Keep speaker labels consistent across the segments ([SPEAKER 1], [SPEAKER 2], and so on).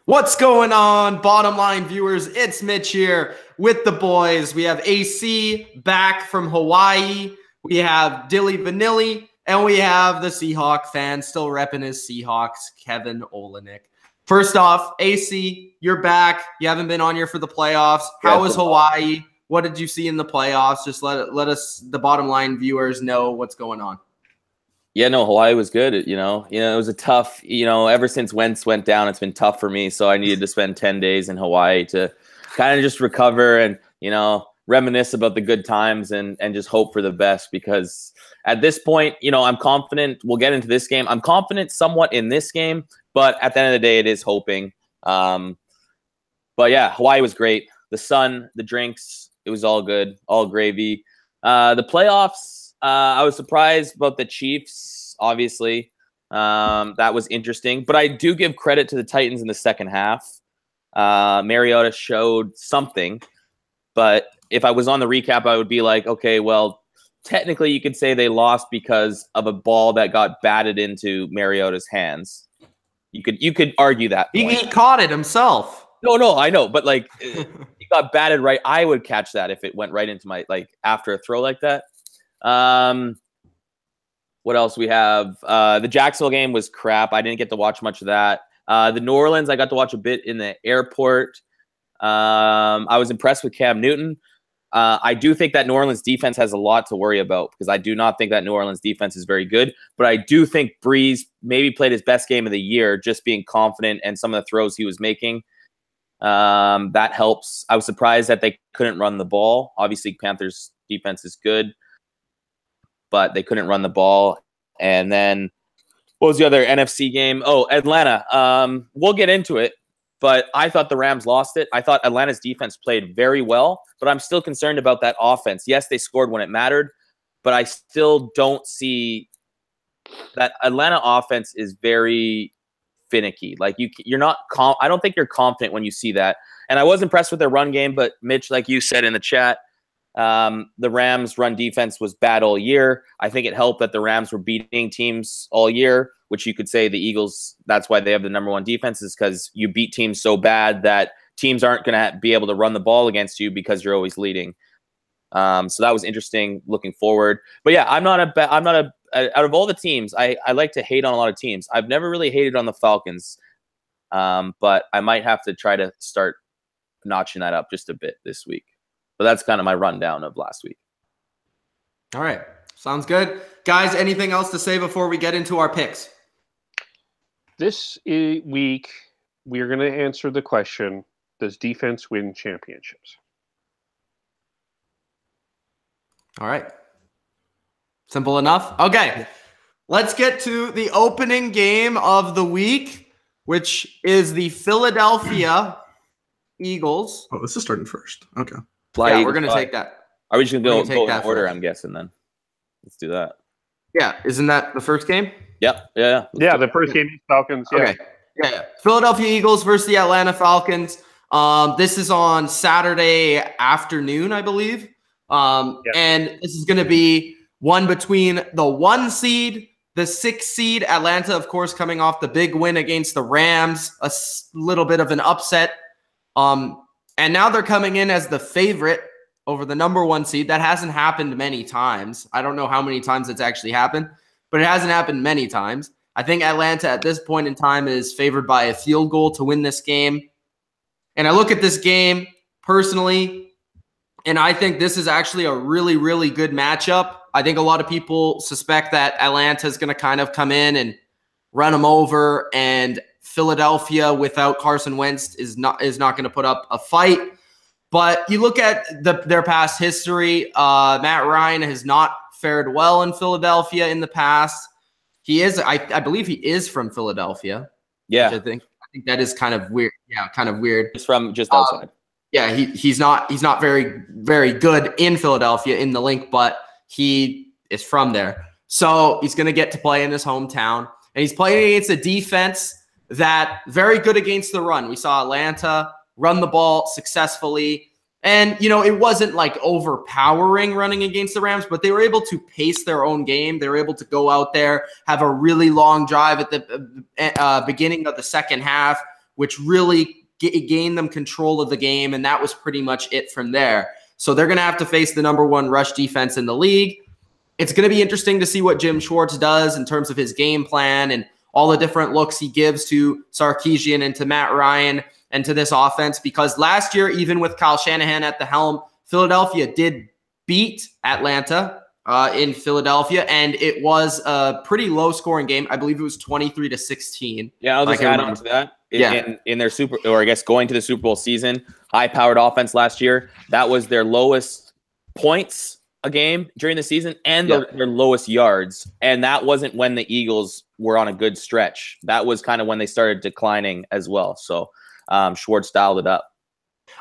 [SPEAKER 1] What's going on, bottom line viewers? It's Mitch here with the boys. We have AC back from Hawaii. We have Dilly Vanilli, and we have the Seahawk fan still repping his Seahawks, Kevin Olenek. First off, AC, you're back. You haven't been on here for the playoffs. How was Hawaii? What did you see in the playoffs? Just let us, the bottom line viewers, know what's going on.
[SPEAKER 2] Yeah, no, Hawaii was good. It was a tough, ever since Wentz went down, it's been tough for me. So I needed to spend 10 days in Hawaii to kind of just recover and, reminisce about the good times and just hope for the best. Because at this point, I'm confident. We'll get into this game. I'm confident somewhat in this game, but at the end of the day, it is hoping. But yeah, Hawaii was great. The sun, the drinks, it was all good, all gravy. The playoffs, I was surprised about the Chiefs, obviously. That was interesting. But I do give credit to the Titans in the second half. Mariota showed something. But if I was on the recap, I would be like, okay, well, technically you could say they lost because of a ball that got batted into Mariota's hands. You could argue that point.
[SPEAKER 1] He caught it himself.
[SPEAKER 2] No, I know. But, he got batted right. I would catch that if it went right into my, after a throw like that. What else we have? The Jacksonville game was crap. I didn't get to watch much of that. The New Orleans, I got to watch a bit in the airport. I was impressed with Cam Newton. I do think that New Orleans defense has a lot to worry about because I do not think that New Orleans defense is very good. But I do think Breeze maybe played his best game of the year, just being confident and some of the throws he was making. That helps. I was surprised that they couldn't run the ball. Obviously, Panthers defense is good, but they couldn't run the ball. And then what was the other NFC game? Oh, Atlanta. We'll get into it, but I thought the Rams lost it. I thought Atlanta's defense played very well, but I'm still concerned about that offense. Yes, they scored when it mattered, but I still don't see that Atlanta offense is very finicky. You're not I don't think you're confident when you see that. And I was impressed with their run game, but Mitch, like you said in the chat, the Rams run defense was bad all year. I think it helped that the Rams were beating teams all year, which you could say the Eagles, that's why they have the #1 defense, is because you beat teams so bad that teams aren't going to be able to run the ball against you because you're always leading. So that was interesting looking forward. But yeah, out of all the teams, I like to hate on a lot of teams. I've never really hated on the Falcons, but I might have to try to start notching that up just a bit this week. But that's kind of my rundown of last week.
[SPEAKER 1] All right. Sounds good. Guys, anything else to say before we get into our picks?
[SPEAKER 3] This week, we're going to answer the question, does defense win championships?
[SPEAKER 1] All right. Simple enough. Okay. Let's get to the opening game of the week, which is the Philadelphia Eagles.
[SPEAKER 4] Oh, this is starting first. Okay.
[SPEAKER 1] Yeah, we're going to take that.
[SPEAKER 2] Are we just going to go in order, I'm guessing, then? Let's do that.
[SPEAKER 1] Yeah. Isn't that the first game?
[SPEAKER 2] Yep. Yeah.
[SPEAKER 3] Yeah, the first game is Falcons. Yeah.
[SPEAKER 1] Okay. Yeah. Philadelphia Eagles versus the Atlanta Falcons. This is on Saturday afternoon, I believe. And this is going to be one between the 1 seed, the 6 seed. Atlanta, of course, coming off the big win against the Rams, a little bit of an upset. And now they're coming in as the favorite over the #1 seed. That hasn't happened many times. I don't know how many times it's actually happened, but it hasn't happened many times. I think Atlanta at this point in time is favored by a field goal to win this game. And I look at this game personally, and I think this is actually a really, really good matchup. I think a lot of people suspect that Atlanta is going to kind of come in and run them over, and Philadelphia without Carson Wentz is not going to put up a fight. But you look at their past history. Matt Ryan has not fared well in Philadelphia in the past. He is, I believe, he is from Philadelphia.
[SPEAKER 2] Yeah,
[SPEAKER 1] I think that is kind of weird. Yeah, kind of weird.
[SPEAKER 2] He's from just outside.
[SPEAKER 1] Yeah, he's not very, very good in Philadelphia in the link, but he is from there. So he's going to get to play in his hometown, and he's playing against a defense that very good against the run. We saw Atlanta run the ball successfully. And, it wasn't like overpowering running against the Rams, but they were able to pace their own game. They were able to go out there, have a really long drive at the beginning of the second half, which really gained them control of the game, and that was pretty much it from there. So they're going to have to face the number 1 rush defense in the league. It's going to be interesting to see what Jim Schwartz does in terms of his game plan and all the different looks he gives to Sarkisian and to Matt Ryan and to this offense, because last year, even with Kyle Shanahan at the helm, Philadelphia did beat Atlanta in Philadelphia, and it was a pretty low-scoring game. I believe it was 23-16.
[SPEAKER 2] Yeah, I'll just add on to that. In their going to the Super Bowl season, high-powered offense last year, that was their lowest points a game during the season and their lowest yards. And that wasn't when the Eagles were on a good stretch. That was kind of when they started declining as well. So Schwartz dialed it up.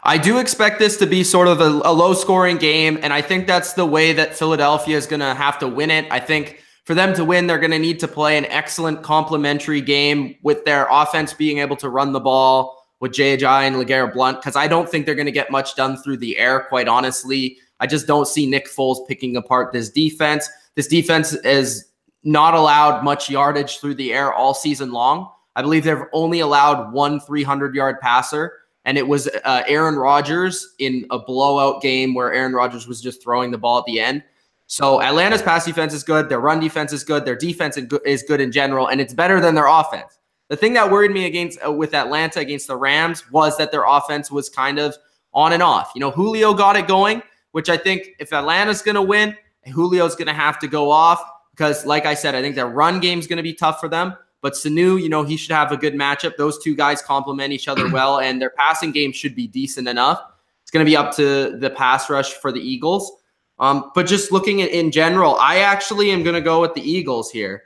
[SPEAKER 1] I do expect this to be sort of a low-scoring game, and I think that's the way that Philadelphia is going to have to win it. I think for them to win, they're going to need to play an excellent complementary game with their offense being able to run the ball with J.J. and LeGarrette Blount, because I don't think they're going to get much done through the air, quite honestly. I just don't see Nick Foles picking apart this defense. This defense is not allowed much yardage through the air all season long. I believe they've only allowed 1 300-yard passer, and it was Aaron Rodgers in a blowout game where Aaron Rodgers was just throwing the ball at the end. So Atlanta's pass defense is good. Their run defense is good. Their defense is good in general, and it's better than their offense. The thing that worried me with Atlanta against the Rams was that their offense was kind of on and off. Julio got it going, which I think if Atlanta's going to win, Julio's going to have to go off because, like I said, I think their run game is going to be tough for them. But Sanu, he should have a good matchup. Those two guys complement each other well, and their passing game should be decent enough. It's going to be up to the pass rush for the Eagles. But just looking at in general, I actually am going to go with the Eagles here.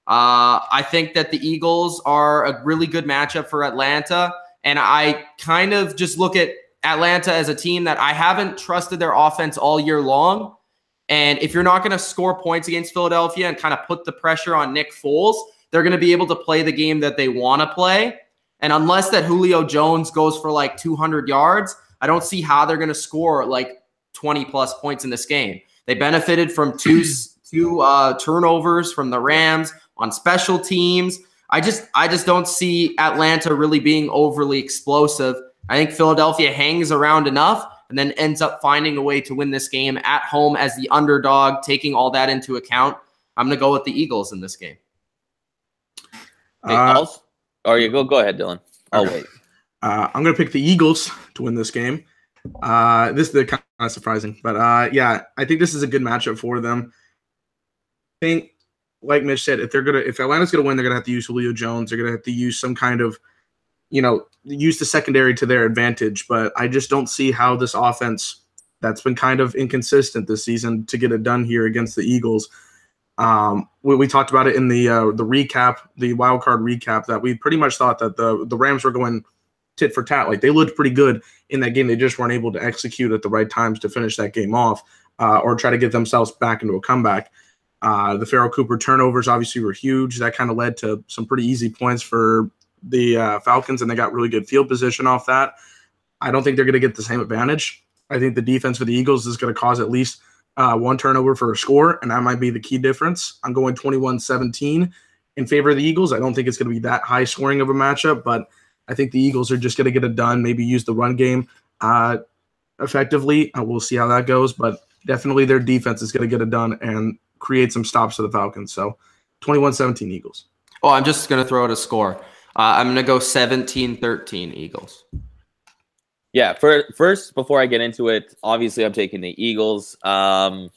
[SPEAKER 1] I think that the Eagles are a really good matchup for Atlanta, and I kind of just look at Atlanta as a team that I haven't trusted their offense all year long. And if you're not going to score points against Philadelphia and kind of put the pressure on Nick Foles, they're going to be able to play the game that they want to play. And unless that Julio Jones goes for like 200 yards, I don't see how they're going to score like 20-plus points in this game. They benefited from two turnovers from the Rams on special teams. I just don't see Atlanta really being overly explosive. I think Philadelphia hangs around enough and then ends up finding a way to win this game at home as the underdog, taking all that into account. I'm going to go with the Eagles in this game.
[SPEAKER 2] Go ahead, Dylan. I'll wait.
[SPEAKER 4] I'm going to pick the Eagles to win this game. This is kind of surprising, but I think this is a good matchup for them. I think, like Mitch said, if Atlanta's going to win, they're going to have to use Julio Jones. They're going to have to use some kind of, use the secondary to their advantage. But I just don't see how this offense that's been kind of inconsistent this season to get it done here against the Eagles. We talked about it in the recap, the wild card recap, that we pretty much thought that the Rams were going tit for tat. Like, they looked pretty good in that game. They just weren't able to execute at the right times to finish that game off or try to get themselves back into a comeback. The Farrell Cooper turnovers obviously were huge. That kind of led to some pretty easy points for the Falcons, and they got really good field position off that. I don't think they're going to get the same advantage. I think the defense for the Eagles is going to cause at least one turnover for a score, and that might be the key difference. I'm going 21-17 in favor of the Eagles. I don't think it's going to be that high scoring of a matchup, but I think the Eagles are just going to get it done, maybe use the run game effectively. We'll see how that goes, but definitely their defense is going to get it done and create some stops for the Falcons. So 21-17 Eagles.
[SPEAKER 1] Oh, I'm just going to throw out a score. I'm going to go 17-13 Eagles.
[SPEAKER 2] Yeah, first, before I get into it, obviously I'm taking the Eagles. But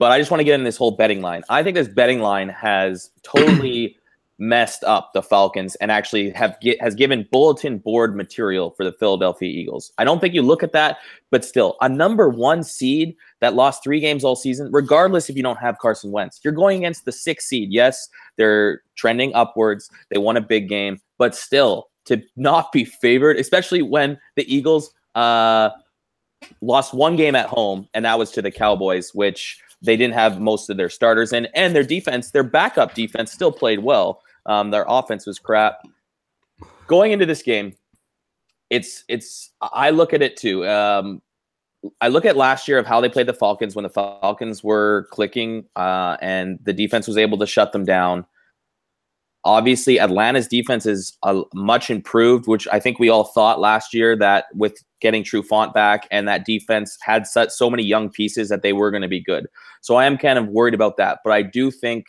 [SPEAKER 2] I just want to get in this whole betting line. I think this betting line has totally messed up the Falcons and actually has given bulletin board material for the Philadelphia Eagles. I don't think you look at that, but still, a number 1 seed that lost 3 games all season, regardless if you don't have Carson Wentz, you're going against the 6th seed. Yes, they're trending upwards. They won a big game, but still, to not be favored, especially when the Eagles lost 1 game at home, and that was to the Cowboys, which they didn't have most of their starters in, and their defense, their backup defense, still played well. Their offense was crap. Going into this game, I look at it too. I look at last year of how they played the Falcons when the Falcons were clicking and the defense was able to shut them down. Obviously, Atlanta's defense is much improved, which I think we all thought last year that with getting Trufant back and that defense had so many young pieces that they were going to be good. So I am kind of worried about that. But I do think,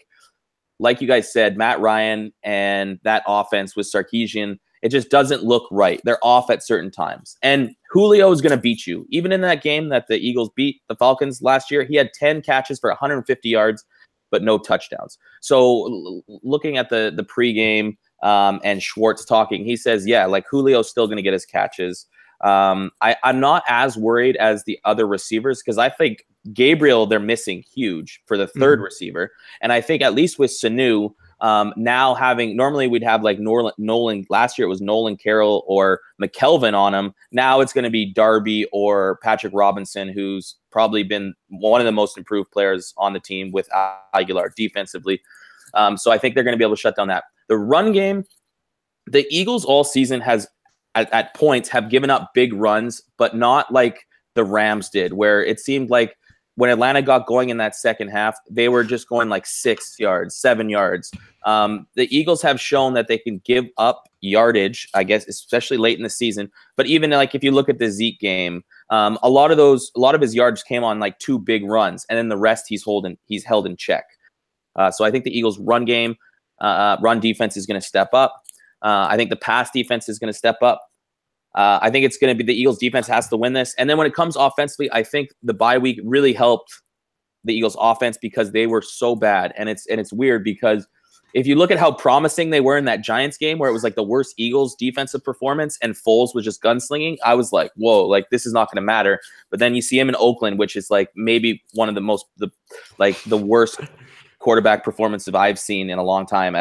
[SPEAKER 2] like you guys said, Matt Ryan and that offense with Sarkisian, it just doesn't look right. They're off at certain times. And Julio is going to beat you. Even in that game that the Eagles beat the Falcons last year, he had 10 catches for 150 yards, but no touchdowns. So looking at the pregame and Schwartz talking, he says, yeah, like Julio's still going to get his catches. I'm not as worried as the other receivers because I think Gabriel, they're missing huge for the third receiver. And I think at least with Sanu, now normally we'd have like Nolan, last year it was Nolan Carroll or McKelvin on him. Now it's going to be Darby or Patrick Robinson, who's probably been one of the most improved players on the team with Aguilar defensively. So I think they're going to be able to shut down that. The run game, the Eagles all season has at points have given up big runs, but not like the Rams did, where it seemed like when Atlanta got going in that second half, they were just going like 6 yards, 7 yards. The Eagles have shown that they can give up yardage, I guess, especially late in the season. But even like if you look at the Zeke game, a lot of his yards came on like 2 big runs, and then the rest he's held in check. So I think the Eagles' run defense is going to step up. I think the pass defense is going to step up. I think it's going to be the Eagles defense has to win this. And then when it comes offensively, I think the bye week really helped the Eagles offense because they were so bad. And it's weird because if you look at how promising they were in that Giants game where it was like the worst Eagles defensive performance and Foles was just gunslinging, I was like, whoa, like this is not going to matter. But then you see him in Oakland, which is like maybe one of the worst quarterback performance I've seen in a long time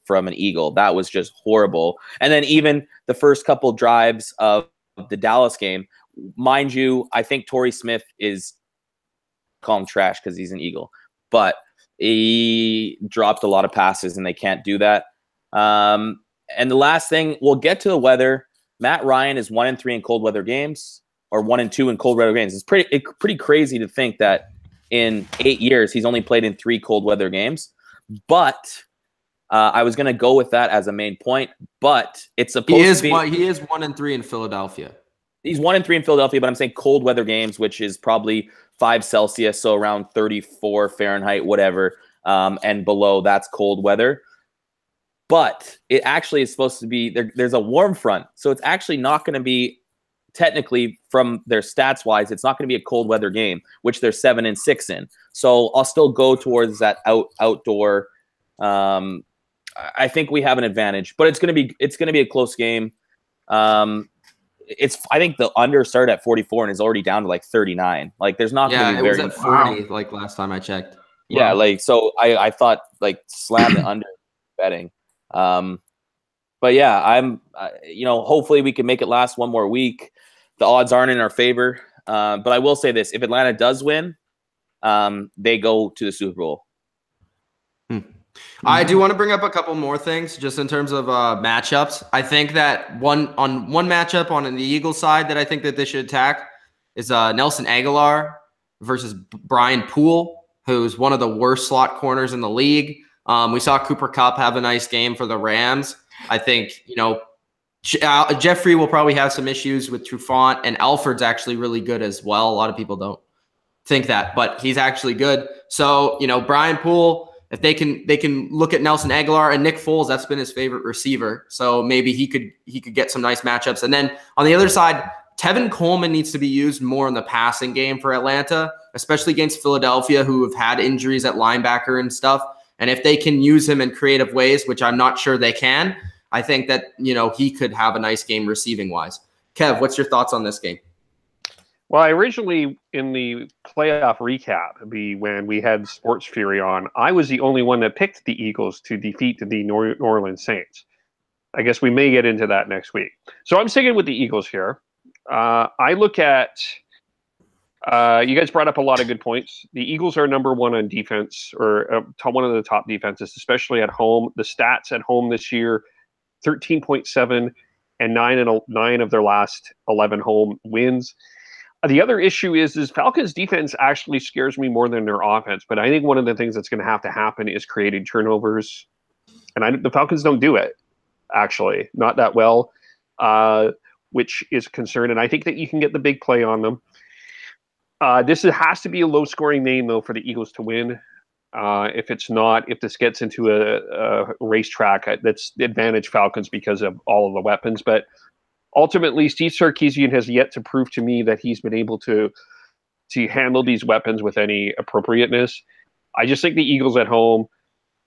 [SPEAKER 2] from an Eagle. That was just horrible. And then even the first couple drives of the Dallas game, mind you, I think Torrey Smith is call him trash because he's an Eagle, but he dropped a lot of passes and they can't do that. And the last thing, we'll get to the weather. Matt Ryan is 1-3 in cold weather games, or 1-2 in cold weather games. It's pretty crazy to think that in 8 years, he's only played in 3 cold weather games. But I was going to go with that as a main point. But it's supposed to be.
[SPEAKER 1] He is 1-3 in Philadelphia.
[SPEAKER 2] He's 1-3 in Philadelphia, but I'm saying cold weather games, which is probably 5 Celsius, so around 34 Fahrenheit, whatever, and below. That's cold weather. But it actually is supposed to be there's a warm front, so it's actually not going to be. Technically, from their stats wise, it's not going to be a cold weather game, which they're 7-6 in. So I'll still go towards that outdoor. I think we have an advantage, but it's going to be a close game. I think the under started at 44 and is already down to like 39. Like there's not going to be very.
[SPEAKER 1] It was at 40 like last time I checked.
[SPEAKER 2] Yeah, like so I thought like slam the under betting. But yeah, I'm hopefully we can make it last one more week. The odds aren't in our favor. But I will say this, if Atlanta does win, they go to the Super Bowl.
[SPEAKER 1] I do want to bring up a couple more things just in terms of matchups. I think that one matchup on the Eagles side that I think that they should attack is Nelson Aguilar versus Brian Poole, who's one of the worst slot corners in the league. We saw Cooper Kupp have a nice game for the Rams. I think, Jeffrey will probably have some issues with Trufant, and Alford's actually really good as well. A lot of people don't think that, but he's actually good. So, Brian Poole, if they can look at Nelson Aguilar and Nick Foles, that's been his favorite receiver. So maybe he could get some nice matchups. And then on the other side, Tevin Coleman needs to be used more in the passing game for Atlanta, especially against Philadelphia, who have had injuries at linebacker and stuff. And if they can use him in creative ways, which I'm not sure they can, I think that, he could have a nice game receiving wise. Kev, what's your thoughts on this game?
[SPEAKER 3] Well, I originally, in the playoff recap, when we had Sports Fury on, I was the only one that picked the Eagles to defeat the New Orleans Saints. I guess we may get into that next week. So I'm sticking with the Eagles here. I look at, you guys brought up a lot of good points. The Eagles are number one on defense, or one of the top defenses, especially at home. The stats at home this year, 13.7 and 9 of their last 11 home wins. The other issue is Falcons defense actually scares me more than their offense. But I think one of the things that's going to happen is creating turnovers. And the Falcons don't do it, actually, not that well, which is a concern. And I think that you can get the big play on them. This has to be a low-scoring game, though, for the Eagles to win. If it's not, if this gets into a racetrack, that's the advantage Falcons because of all of the weapons. But ultimately, Steve Sarkisian has yet to prove to me that he's been able to handle these weapons with any appropriateness. I just think the Eagles at home,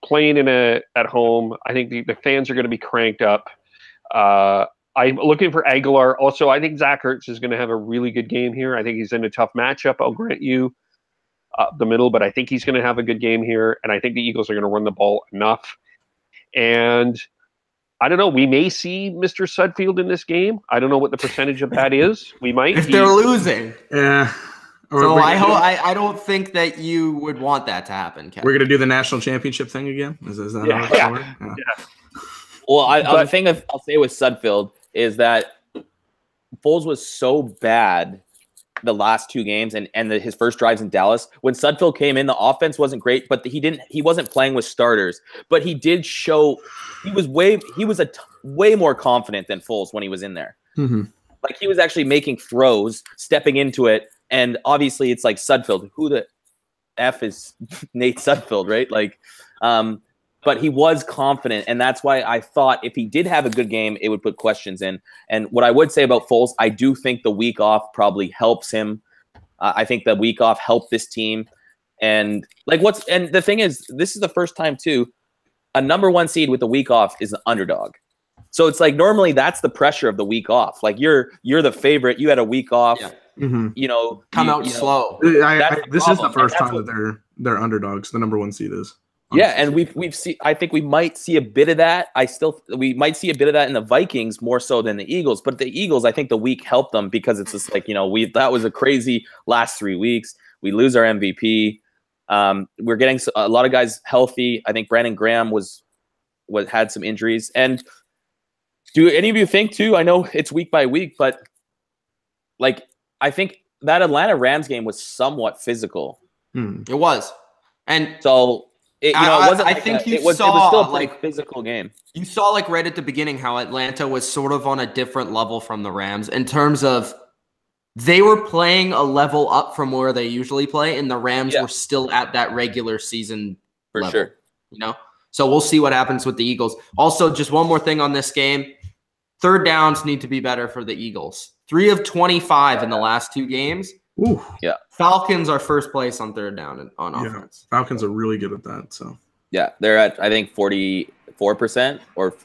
[SPEAKER 3] playing at home, I think the fans are going to be cranked up. I'm looking for Aguilar. Also, I think Zach Ertz is going to have a really good game here. I think he's in a tough matchup, I'll grant you, the middle, but I think he's going to have a good game here, and I think the Eagles are going to run the ball enough. And I don't know, we may see Mr. Sudfeld in this game. I don't know what the percentage of that is. We might.
[SPEAKER 1] If they're losing.
[SPEAKER 4] Yeah.
[SPEAKER 1] So I don't think that you would want that to happen, Kevin.
[SPEAKER 4] We're going to do the national championship thing again? Is that how it's going to work?
[SPEAKER 3] Yeah.
[SPEAKER 2] Well, the thing I'll say with Sudfeld is that Foles was so bad the last two games and his first drives in Dallas. When Sudfeld came in, the offense wasn't great, but he wasn't playing with starters. But he did show he was way more confident than Foles when he was in there.
[SPEAKER 4] Mm-hmm.
[SPEAKER 2] Like he was actually making throws, stepping into it, and obviously it's like Sudfeld. Who the F is Nate Sudfeld, right? Like, but he was confident, and that's why I thought if he did have a good game, it would put questions in. And what I would say about Foles, I do think the week off probably helps him. I think the week off helped this team. And the thing is, this is the first time too, a number one seed with the week off is an underdog. So it's like normally that's the pressure of the week off. Like you're the favorite. You had a week off.
[SPEAKER 1] Yeah.
[SPEAKER 4] Mm-hmm.
[SPEAKER 1] Come out slow.
[SPEAKER 4] This is the first time that they're underdogs. The number one seed is.
[SPEAKER 2] Yeah, and we've seen. I think we might see a bit of that. We might see a bit of that in the Vikings more so than the Eagles. But the Eagles, I think the week helped them because it's just like that was a crazy last 3 weeks. We lose our MVP. We're getting a lot of guys healthy. I think Brandon Graham had some injuries. And do any of you think too? I know it's week by week, but like I think that Atlanta Rams game was somewhat physical.
[SPEAKER 1] It was, and
[SPEAKER 2] so. It was still a like
[SPEAKER 1] physical
[SPEAKER 2] game.
[SPEAKER 1] You saw like right at the beginning how Atlanta was sort of on a different level from the Rams in terms of they were playing a level up from where they usually play, and the Rams were still at that regular season level,
[SPEAKER 2] sure.
[SPEAKER 1] So we'll see what happens with the Eagles. Also, just one more thing on this game: third downs need to be better for the Eagles. 3 of 25 in the last 2 games.
[SPEAKER 4] Ooh.
[SPEAKER 2] Yeah.
[SPEAKER 1] Falcons are first place on third down on offense.
[SPEAKER 4] Falcons are really good at that. So
[SPEAKER 2] yeah, they're at I think 44%, or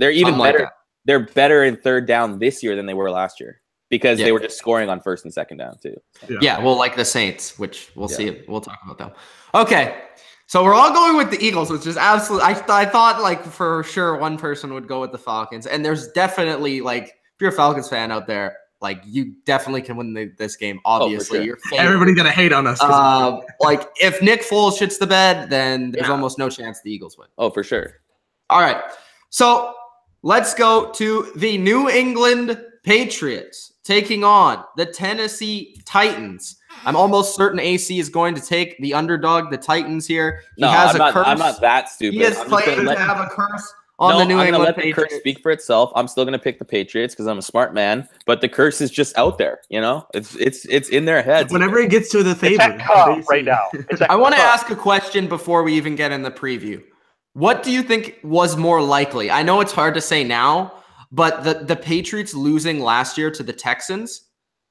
[SPEAKER 2] they're even
[SPEAKER 1] something
[SPEAKER 2] better.
[SPEAKER 1] Like
[SPEAKER 2] they're better in third down this year than they were last year because they were just scoring on first and second down too.
[SPEAKER 1] So. Yeah, well, like the Saints, which we'll see. We'll talk about them. Okay, so we're all going with the Eagles, which is absolutely. I thought like for sure one person would go with the Falcons, and there's definitely like if you're a Falcons fan out there. Like you definitely can win this game. Obviously,
[SPEAKER 2] sure.
[SPEAKER 4] Everybody's gonna hate on us.
[SPEAKER 1] Like if Nick Foles shits the bed, then there's almost no chance the Eagles win.
[SPEAKER 2] Oh, for sure.
[SPEAKER 1] All right, so let's go to the New England Patriots taking on the Tennessee Titans. I'm almost certain AC is going to take the underdog, the Titans here.
[SPEAKER 2] I'm not that stupid.
[SPEAKER 1] He is playing to have a curse. The New England
[SPEAKER 2] let
[SPEAKER 1] Patriots.
[SPEAKER 2] The curse speak for itself. I'm still gonna pick the Patriots because I'm a smart man. But the curse is just out there, It's in their heads.
[SPEAKER 4] Whenever it gets to the favor,
[SPEAKER 3] right now.
[SPEAKER 1] I want to ask a question before we even get in the preview. What do you think was more likely? I know it's hard to say now, but the Patriots losing last year to the Texans,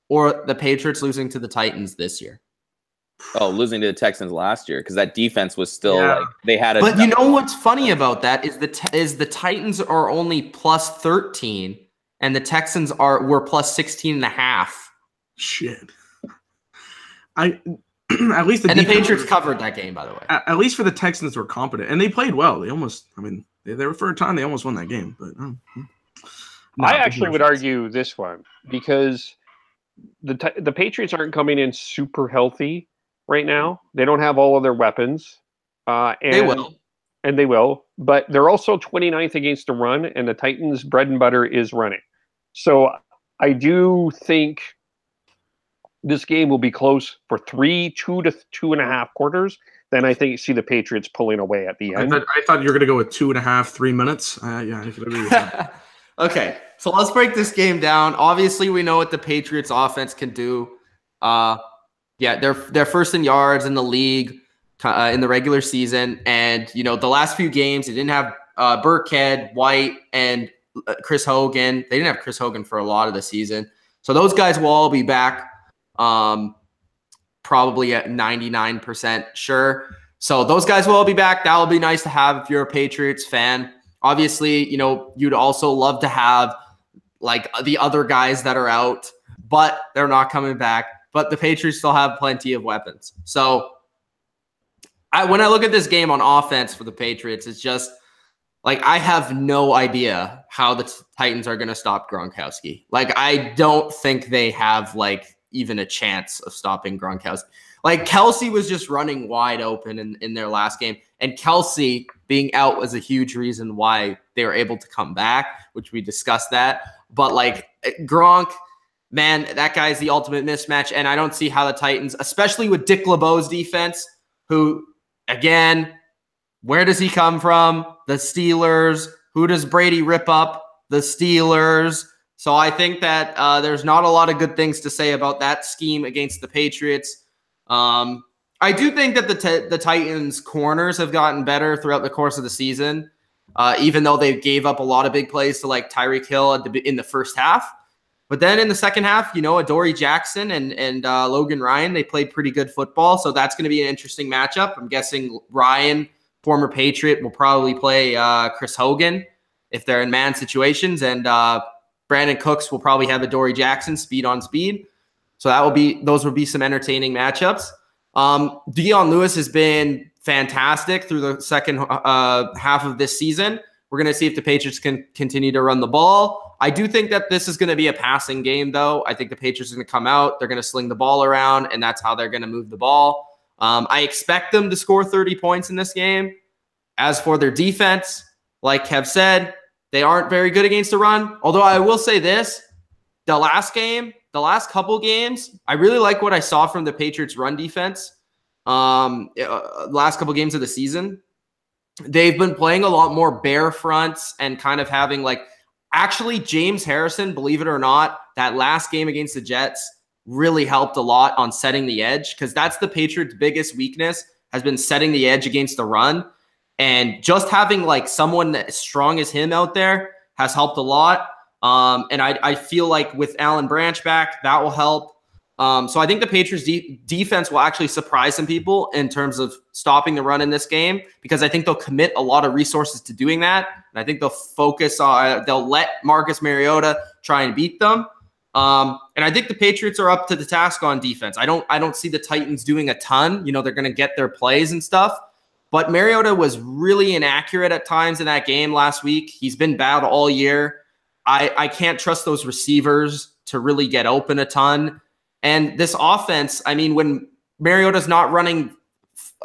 [SPEAKER 1] or the Patriots losing to the Titans this year?
[SPEAKER 2] Oh, losing to the Texans last year because that defense was still like they had a.
[SPEAKER 1] But you know what's funny about that is the Titans are only plus 13 and the Texans were plus 16.5.
[SPEAKER 4] Shit. At least
[SPEAKER 1] the Patriots covered that game, by the way.
[SPEAKER 4] At least for the Texans were competent and they played well. They almost, they were for a time they almost won that game. But
[SPEAKER 3] I actually would argue this one because the Patriots aren't coming in super healthy. Right now, they don't have all of their weapons. They will. But they're also 29th against the run, and the Titans' bread and butter is running. So I do think this game will be close for 2 to 2.5 quarters. then I think you see the Patriots pulling away at the end.
[SPEAKER 4] I thought you were going to go with 2.5, 3 minutes. Yeah, I could agree with that.
[SPEAKER 1] Okay, so let's break this game down. Obviously, we know what the Patriots offense can do. Yeah, they're first in yards in the league in the regular season. And, you know, the last few games, they didn't have Burkhead, White, and Chris Hogan. They didn't have Chris Hogan for a lot of the season. So those guys will all be back probably at 99% sure. So those guys will all be back. That will be nice to have if you're a Patriots fan. Obviously, you know, you'd also love to have like the other guys that are out, but they're not coming back. But the Patriots still have plenty of weapons. So when I look at this game on offense for the Patriots, it's just like I have no idea how the Titans are going to stop Gronkowski. Like I don't think they have like even a chance of stopping Gronkowski. Like Kelsey was just running wide open in their last game. And Kelsey being out was a huge reason why they were able to come back, which we discussed that. But like Gronk, man, that guy's the ultimate mismatch. And I don't see how the Titans, especially with Dick LeBeau's defense, who, again, where does he come from? The Steelers. Who does Brady rip up? The Steelers. So I think that there's not a lot of good things to say about that scheme against the Patriots. I do think that the Titans' corners have gotten better throughout the course of the season, even though they gave up a lot of big plays to like Tyreek Hill in the first half. But then in the second half, you know, Adoree Jackson and Logan Ryan, they played pretty good football. So that's going to be an interesting matchup. I'm guessing Ryan, former Patriot, will probably play Chris Hogan if they're in man situations. And Brandon Cooks will probably have Adoree Jackson speed on speed. So those will be some entertaining matchups. Dion Lewis has been fantastic through the second half of this season. We're going to see if the Patriots can continue to run the ball. I do think that this is going to be a passing game, though. I think the Patriots are going to come out. They're going to sling the ball around, and that's how they're going to move the ball. I expect them to score 30 points in this game. As for their defense, like Kev said, they aren't very good against the run. Although I will say this, the last couple games, I really like what I saw from the Patriots run defense. Last couple games of the season, they've been playing a lot more bare fronts and kind of having like, actually James Harrison, believe it or not, that last game against the Jets really helped a lot on setting the edge, because that's the Patriots' biggest weakness, has been setting the edge against the run. And just having like someone as strong as him out there has helped a lot. And I feel like with Alan Branch back, that will help. So I think the Patriots defense will actually surprise some people in terms of stopping the run in this game, because I think they'll commit a lot of resources to doing that. And I think they'll focus on, they'll let Marcus Mariota try and beat them. And I think the Patriots are up to the task on defense. I don't see the Titans doing a ton. You know, they're going to get their plays and stuff. But Mariota was really inaccurate at times in that game last week. He's been bad all year. I can't trust those receivers to really get open a ton. And this offense, I mean, when Mariota's not running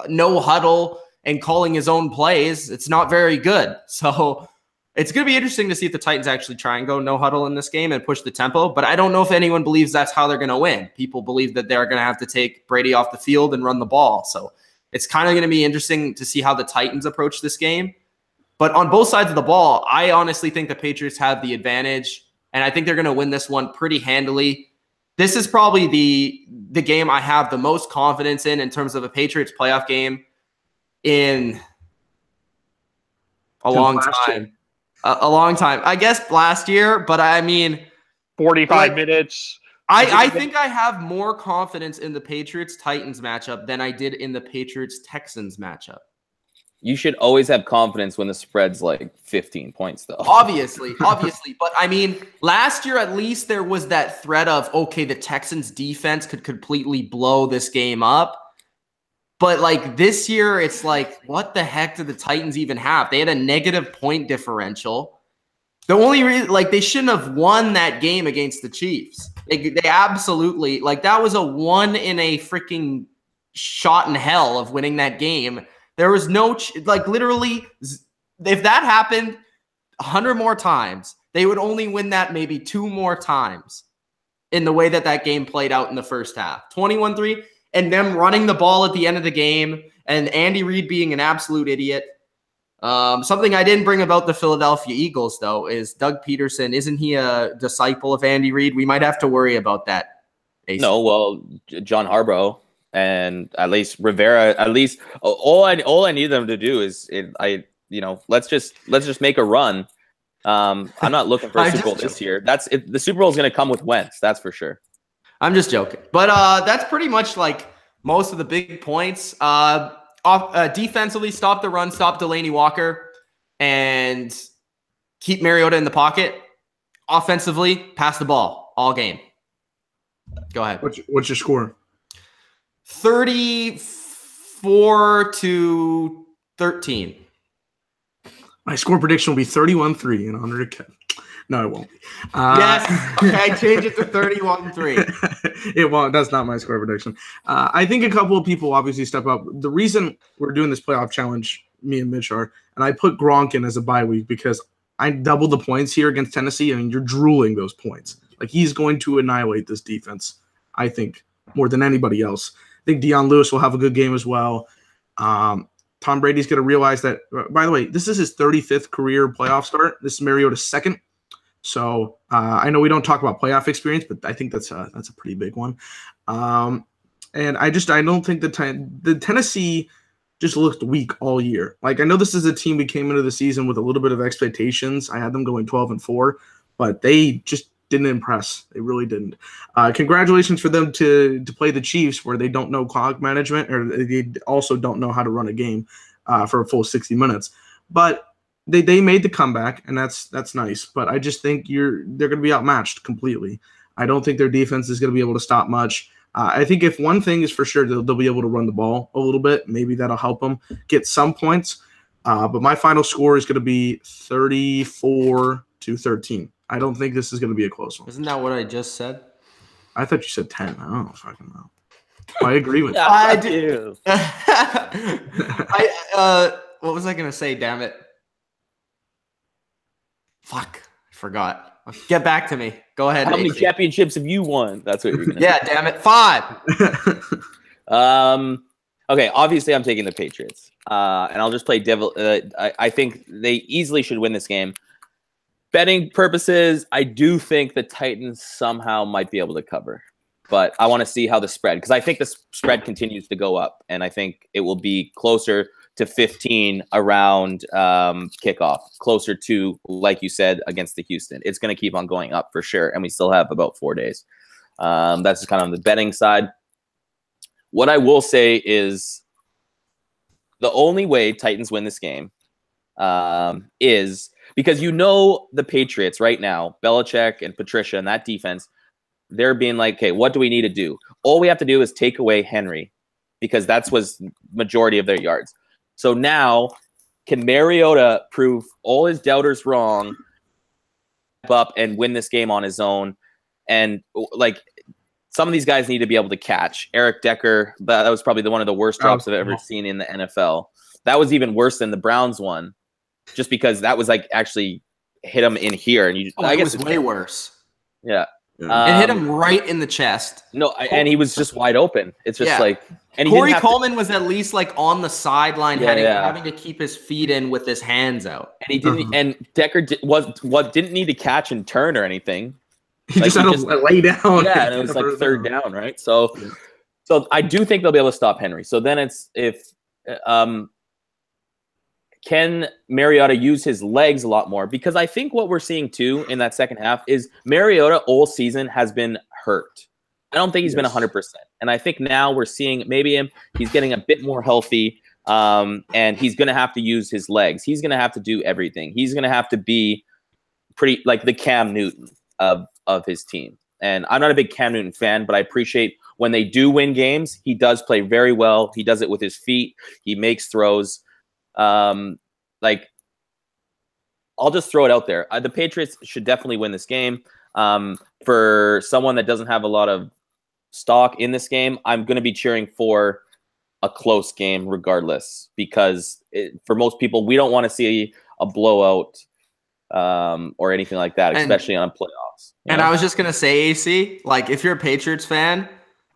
[SPEAKER 1] no huddle and calling his own plays, it's not very good. So it's going to be interesting to see if the Titans actually try and go no huddle in this game and push the tempo. But I don't know if anyone believes that's how they're going to win. People believe that they're going to have to take Brady off the field and run the ball. So it's kind of going to be interesting to see how the Titans approach this game. But on both sides of the ball, I honestly think the Patriots have the advantage, and I think they're going to win this one pretty handily. This is probably the game I have the most confidence in terms of a Patriots playoff game in a long time. A long time. I guess last year, but I mean
[SPEAKER 3] 45 minutes.
[SPEAKER 1] I think I have more confidence in the Patriots-Titans matchup than I did in the Patriots-Texans matchup.
[SPEAKER 2] You should always have confidence when the spread's like 15 points, though.
[SPEAKER 1] Obviously. But I mean, last year at least there was that threat of, okay, the Texans defense could completely blow this game up. But like this year, it's like, what the heck did the Titans even have? They had a negative point differential. The only reason, like, they shouldn't have won that game against the Chiefs. They absolutely, like, that was a 1 in a freaking shot in hell of winning that game. There was no, like, literally, if that happened 100 more times, they would only win that maybe 2 more times in the way that game played out in the first half. 21-3. and them running the ball at the end of the game, and Andy Reid being an absolute idiot. Something I didn't bring about the Philadelphia Eagles, though, is Doug Peterson. Isn't he a disciple of Andy Reid? We might have to worry about that. AC.
[SPEAKER 2] No, well, John Harbaugh and at least Rivera. At least all I need them to do is let's just make a run. I'm not looking for a Super Bowl this year. The Super Bowl is going to come with Wentz. That's for sure.
[SPEAKER 1] I'm just joking, but that's pretty much like most of the big points. Defensively, stop the run, stop Delaney Walker, and keep Mariota in the pocket. Offensively, pass the ball all game. Go ahead.
[SPEAKER 4] What's your score?
[SPEAKER 1] 34-13.
[SPEAKER 4] My score prediction will be 31-3 in honor of Kevin. No, it won't.
[SPEAKER 1] Yes. Okay, change it to 31-3.
[SPEAKER 4] It won't. That's not my score prediction. I think a couple of people obviously step up. The reason we're doing this playoff challenge, me and Mitch are, and I put Gronk in as a bye week because I doubled the points here against Tennessee. I mean, you're drooling those points. Like, he's going to annihilate this defense, I think, more than anybody else. I think Deion Lewis will have a good game as well. Tom Brady's going to realize that, by the way, this is his 35th career playoff start. This is Mariota's second. So I know we don't talk about playoff experience, but I think that's a pretty big one. And I don't think the Tennessee just looked weak all year. Like, I know this is a team we came into the season with a little bit of expectations. I had them going 12-4, but they just didn't impress. They really didn't. Congratulations for them to play the Chiefs, where they don't know clock management, or they also don't know how to run a game for a full 60 minutes. But they made the comeback, and that's nice. But I just think they're going to be outmatched completely. I don't think their defense is going to be able to stop much. I think if one thing is for sure, they'll be able to run the ball a little bit. Maybe that'll help them get some points. But my final score is going to be 34-13. I don't think this is going to be a close one.
[SPEAKER 1] Isn't that what I just said?
[SPEAKER 4] I thought you said 10. I don't know if I can know. I agree with
[SPEAKER 1] I do. What was I going to say, damn it? Fuck. I forgot. Get back to me. Go ahead.
[SPEAKER 2] How many championships have you won? That's what you're going to
[SPEAKER 1] Yeah, damn it. 5.
[SPEAKER 2] Okay, obviously I'm taking the Patriots. And I'll just play devil. I think they easily should win this game. Betting purposes, I do think the Titans somehow might be able to cover. But I want to see how the spread, because I think the spread continues to go up. And I think it will be closer to 15 around kickoff, closer to, like you said, against the Houston. It's going to keep on going up for sure. And we still have about 4 days. That's just kind of on the betting side. What I will say is the only way Titans win this game is because the Patriots right now, Belichick and Patricia and that defense, they're being like, okay, what do we need to do? All we have to do is take away Henry, because that's was majority of their yards. So now, can Mariota prove all his doubters wrong, up and win this game on his own? And like, some of these guys need to be able to catch. Eric Decker, that was probably one of the worst drops I've ever seen in the NFL. That was even worse than the Browns one, just because that was like actually hit him in here, and I guess
[SPEAKER 1] it was way worse.
[SPEAKER 2] Yeah.
[SPEAKER 1] It hit him right in the chest.
[SPEAKER 2] And he was just wide open. It's just like, and
[SPEAKER 1] Corey Coleman was at least like on the sideline, having to keep his feet in with his hands out.
[SPEAKER 2] And he didn't. And Decker didn't need to catch and turn or anything.
[SPEAKER 4] He just had to lay down.
[SPEAKER 2] Yeah, and it was like third down, right? So I do think they'll be able to stop Henry. So then it's can Mariota use his legs a lot more? Because I think what we're seeing too in that second half is Mariota all season has been hurt. I don't think he's been 100%. And I think now we're seeing he's getting a bit more healthy, and he's going to have to use his legs. He's going to have to do everything. He's going to have to be pretty like the Cam Newton of his team. And I'm not a big Cam Newton fan, but I appreciate when they do win games, he does play very well. He does it with his feet. He makes throws. Like, I'll just throw it out there. The Patriots should definitely win this game. For someone that doesn't have a lot of stock in this game, I'm going to be cheering for a close game regardless, because for most people, we don't want to see a blowout or anything like that, especially on playoffs.
[SPEAKER 1] And I was just going to say, AC, like, if you're a Patriots fan,